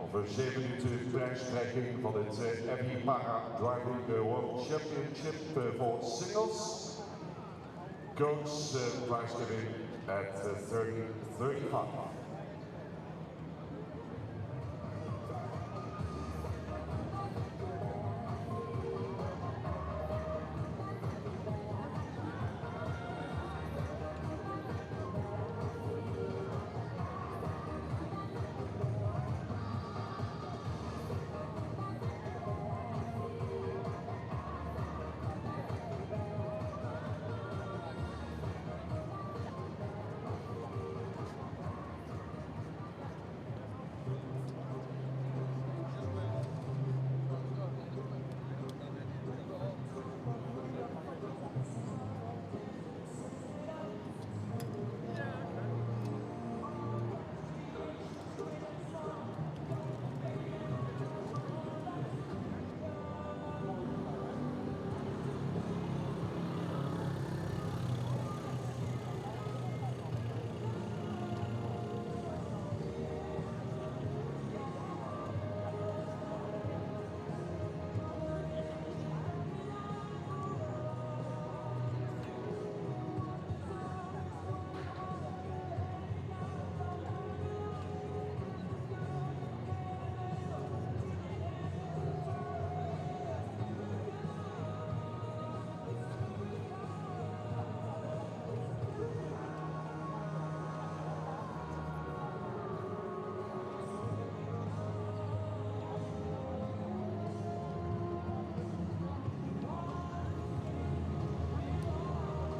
Over 7 minuten prijsstrijking van het FEI Para Driving World Championship voor singles. Coach prijsgiving at 30:35.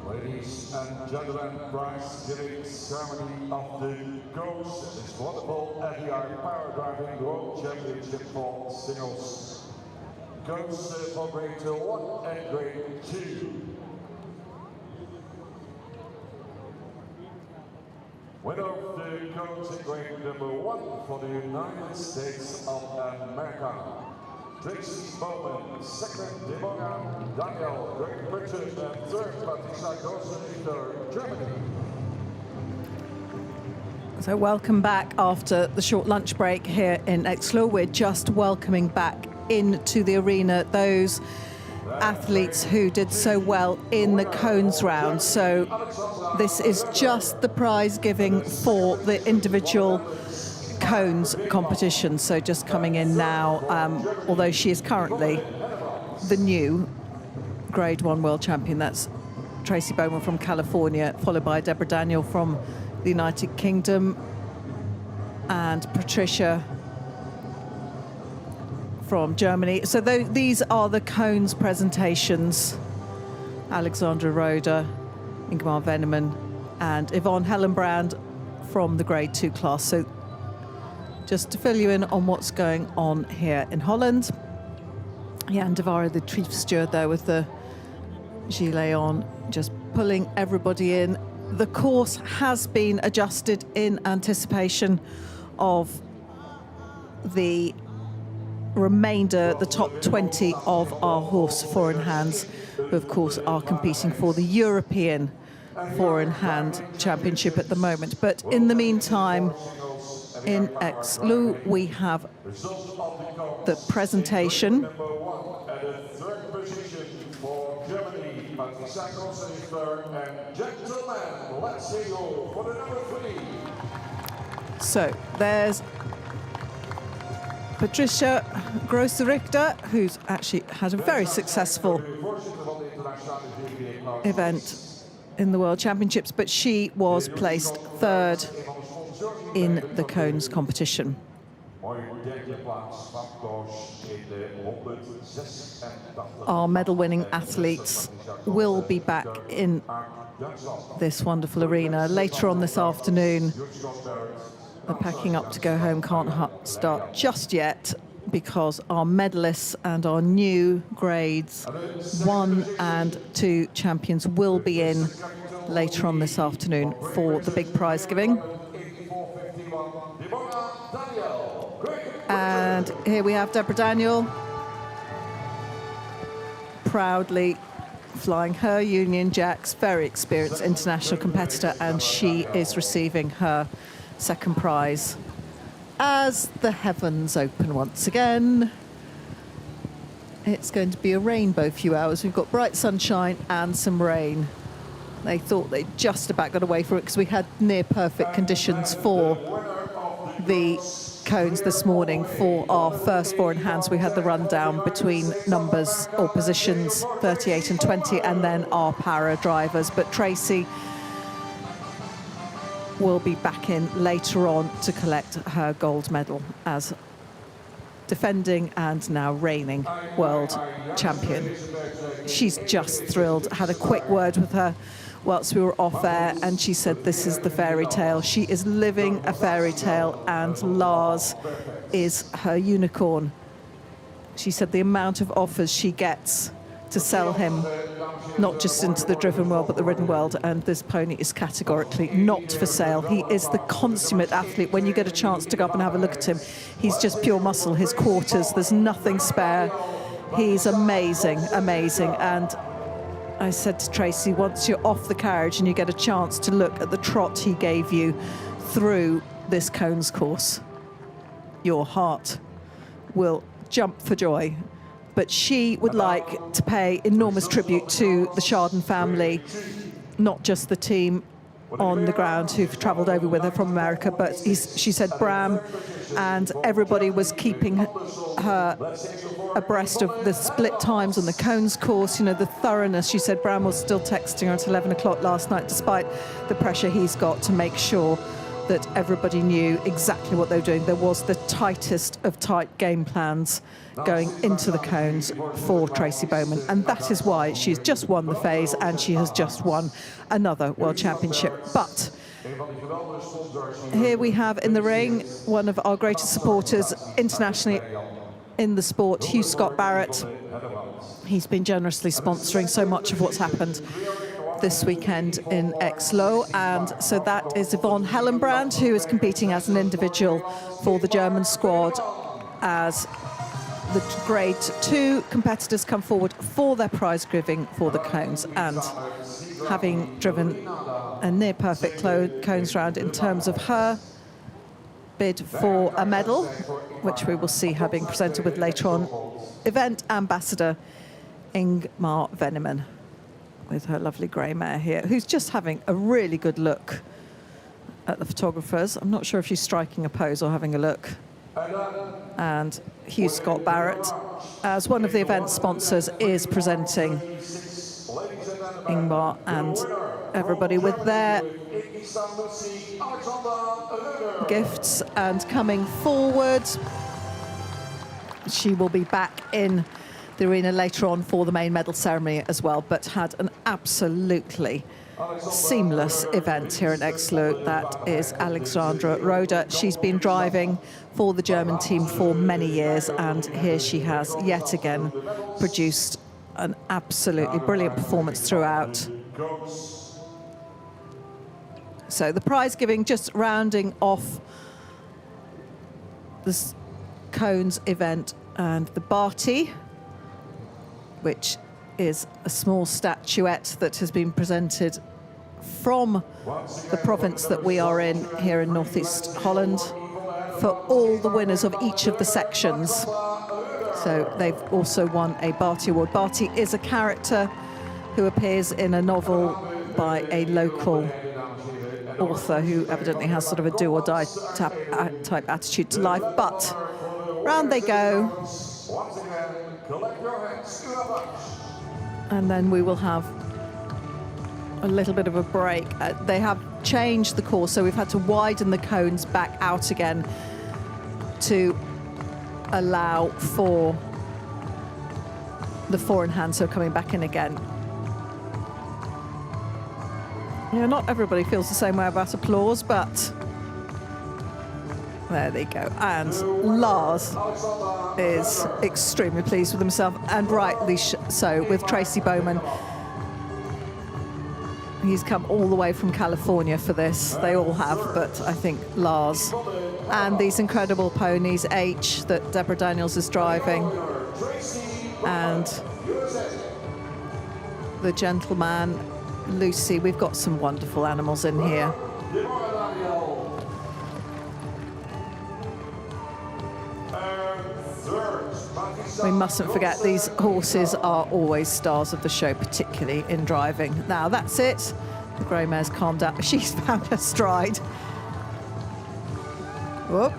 Ladies and gentlemen, prize giving ceremony of the coach. This wonderful FEI Power Driving World Championship for singles. Coach for grade 1 and grade 2. Winner of the coach in grade number 1 for the United States of America. Tracy Bowman, second, Deborah Daniel, Greg Richard, and third, Patricia Gosen, Germany. So welcome back after the short lunch break here in Exloo. We're just welcoming back into the arena those athletes who did so well in the cones round. So this is just the prize giving for the individual cones competition. So just coming in now, although she is currently the new grade 1 world champion. That's Tracy Bowman from California, followed by Deborah Daniel from the United Kingdom and Patricia from Germany. So these are the cones presentations. Alexandra Roda, Ingmar Veneman and Yvonne Hellenbrand from the grade 2 class. So just to fill you in on what's going on here in Holland. Jan de Vara, the chief steward there with the gilet on, just pulling everybody in. The course has been adjusted in anticipation of the remainder, the top 20 of our horse four-in-hands, who of course are competing for the European four-in-hand championship at the moment. But in the meantime, in Exloo, we have the presentation. So there's Patricia Grosser-Richter, who's actually had a very successful event in the World Championships, but she was placed third in the cones competition. Our medal-winning athletes will be back in this wonderful arena later on this afternoon. The packing up to go home can't start just yet because our medalists and our new grades 1 and 2 champions will be in later on this afternoon for the big prize giving. And here we have Deborah Daniel proudly flying her Union Jacks, very experienced international competitor, and she is receiving her second prize as the heavens open once again. It's going to be a rainbow few hours. We've got bright sunshine and some rain. They thought they just about got away from it because we had near perfect conditions for the cones this morning. For our first four in hands, we had the rundown between numbers or positions 38 and 20, and then our para drivers. But Tracy will be back in later on to collect her gold medal as defending and now reigning world champion. She's just thrilled. Had a quick word with her whilst we were off air, and she said this is the fairy tale. She is living a fairy tale, and Lars is her unicorn. She said the amount of offers she gets to sell him, not just into the driven world, but the ridden world, and this pony is categorically not for sale. He is the consummate athlete. When you get a chance to go up and have a look at him, he's just pure muscle, his quarters, there's nothing spare. He's amazing, amazing. And I said to Tracy, once you're off the carriage and you get a chance to look at the trot he gave you through this cones course, your heart will jump for joy. But she would like to pay enormous tribute to the Chardon family, not just the team on the ground who've travelled over with her from America, but she said Bram and everybody was keeping her abreast of the split times on the cones course, you know, the thoroughness. She said Bram was still texting her at 11 o'clock last night, despite the pressure he's got to make sure that everybody knew exactly what they were doing. There was the tightest of tight game plans going into the cones for Tracy Bowman, and that is why she's just won the phase and she has just won another World Championship. But here we have in the ring one of our greatest supporters internationally in the sport, Hugh Scott Barrett. He's been generously sponsoring so much of what's happened this weekend in Exloo, and so that is Yvonne Hellenbrand, who is competing as an individual for the German squad as the grade 2 competitors come forward for their prize giving for the cones, and having driven a near perfect cones round in terms of her bid for a medal, which we will see her being presented with later on, event ambassador Ingmar Veneman, with her lovely grey mare here, who's just having a really good look at the photographers. I'm not sure if she's striking a pose or having a look. And Hugh Scott Barrett, as one of the event sponsors, is presenting Ingmar and everybody with their gifts. And coming forward, she will be back in the arena later on for the main medal ceremony as well, but had an absolutely seamless event here at Exloo. That is Alexandra Roda. She's been driving for the German team for many years, and here she has yet again produced an absolutely brilliant performance throughout. So the prize giving, just rounding off this cones event, and the Barty, which is a small statuette that has been presented from the province that we are in here in Northeast Holland for all the winners of each of the sections. So they've also won a Barty Award. Barty is a character who appears in a novel by a local author who evidently has sort of a do-or-die type attitude to life. But round they go. And then we will have a little bit of a break. They have changed the course, so we've had to widen the cones back out again to allow for the four-in-hand, so coming back in again. Yeah, not everybody feels the same way about applause, but there they go. And Lars is extremely pleased with himself, and rightly so, with Tracy Bowman. He's come all the way from California for this. They all have, but I think Lars. And these incredible ponies, H, that Deborah Daniels is driving. And the gentleman, Lucy. We've got some wonderful animals in here. We mustn't forget these horses are always stars of the show, particularly in driving. Now that's it. The grey mare's calmed down. She's found her stride. Whoop.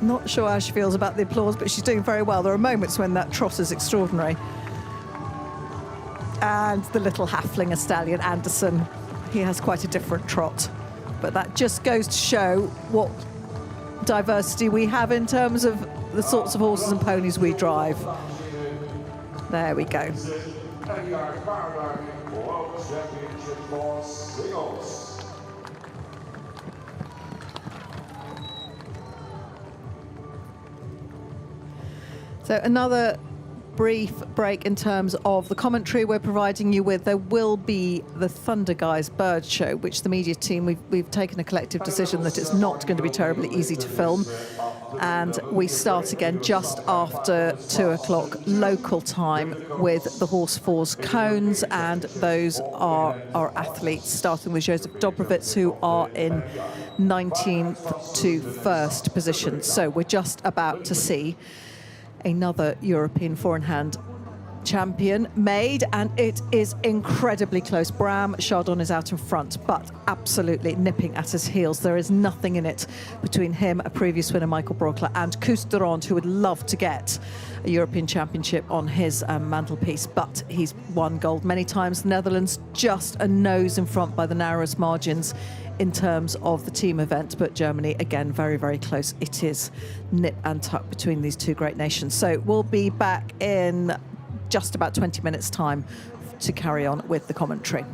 Not sure how she feels about the applause, but she's doing very well. There are moments when that trot is extraordinary. And the little halfling stallion, Anderson, he has quite a different trot. But that just goes to show what diversity we have in terms of the sorts of horses and ponies we drive. There we go. So another brief break in terms of the commentary we're providing you with. There will be the Thunder Guys bird show, which the media team, we've taken a collective decision that it's not going to be terribly easy to film. And we start again just after 2 o'clock local time with the Horse Fours cones, and those are our athletes, starting with Joseph Dobrowitz, who are in 19th to 1st position. So we're just about to see another European four-in-hand champion made, and it is incredibly close. Bram Chardon is out in front, but absolutely nipping at his heels. There is nothing in it between him, a previous winner, Michael Brockler, and Koos de Ronde, who would love to get a European Championship on his mantelpiece, but he's won gold many times. The Netherlands just a nose in front by the narrowest margins in terms of the team event, but Germany, again, very, very close. It is nip and tuck between these two great nations. So we'll be back in just about 20 minutes' time to carry on with the commentary.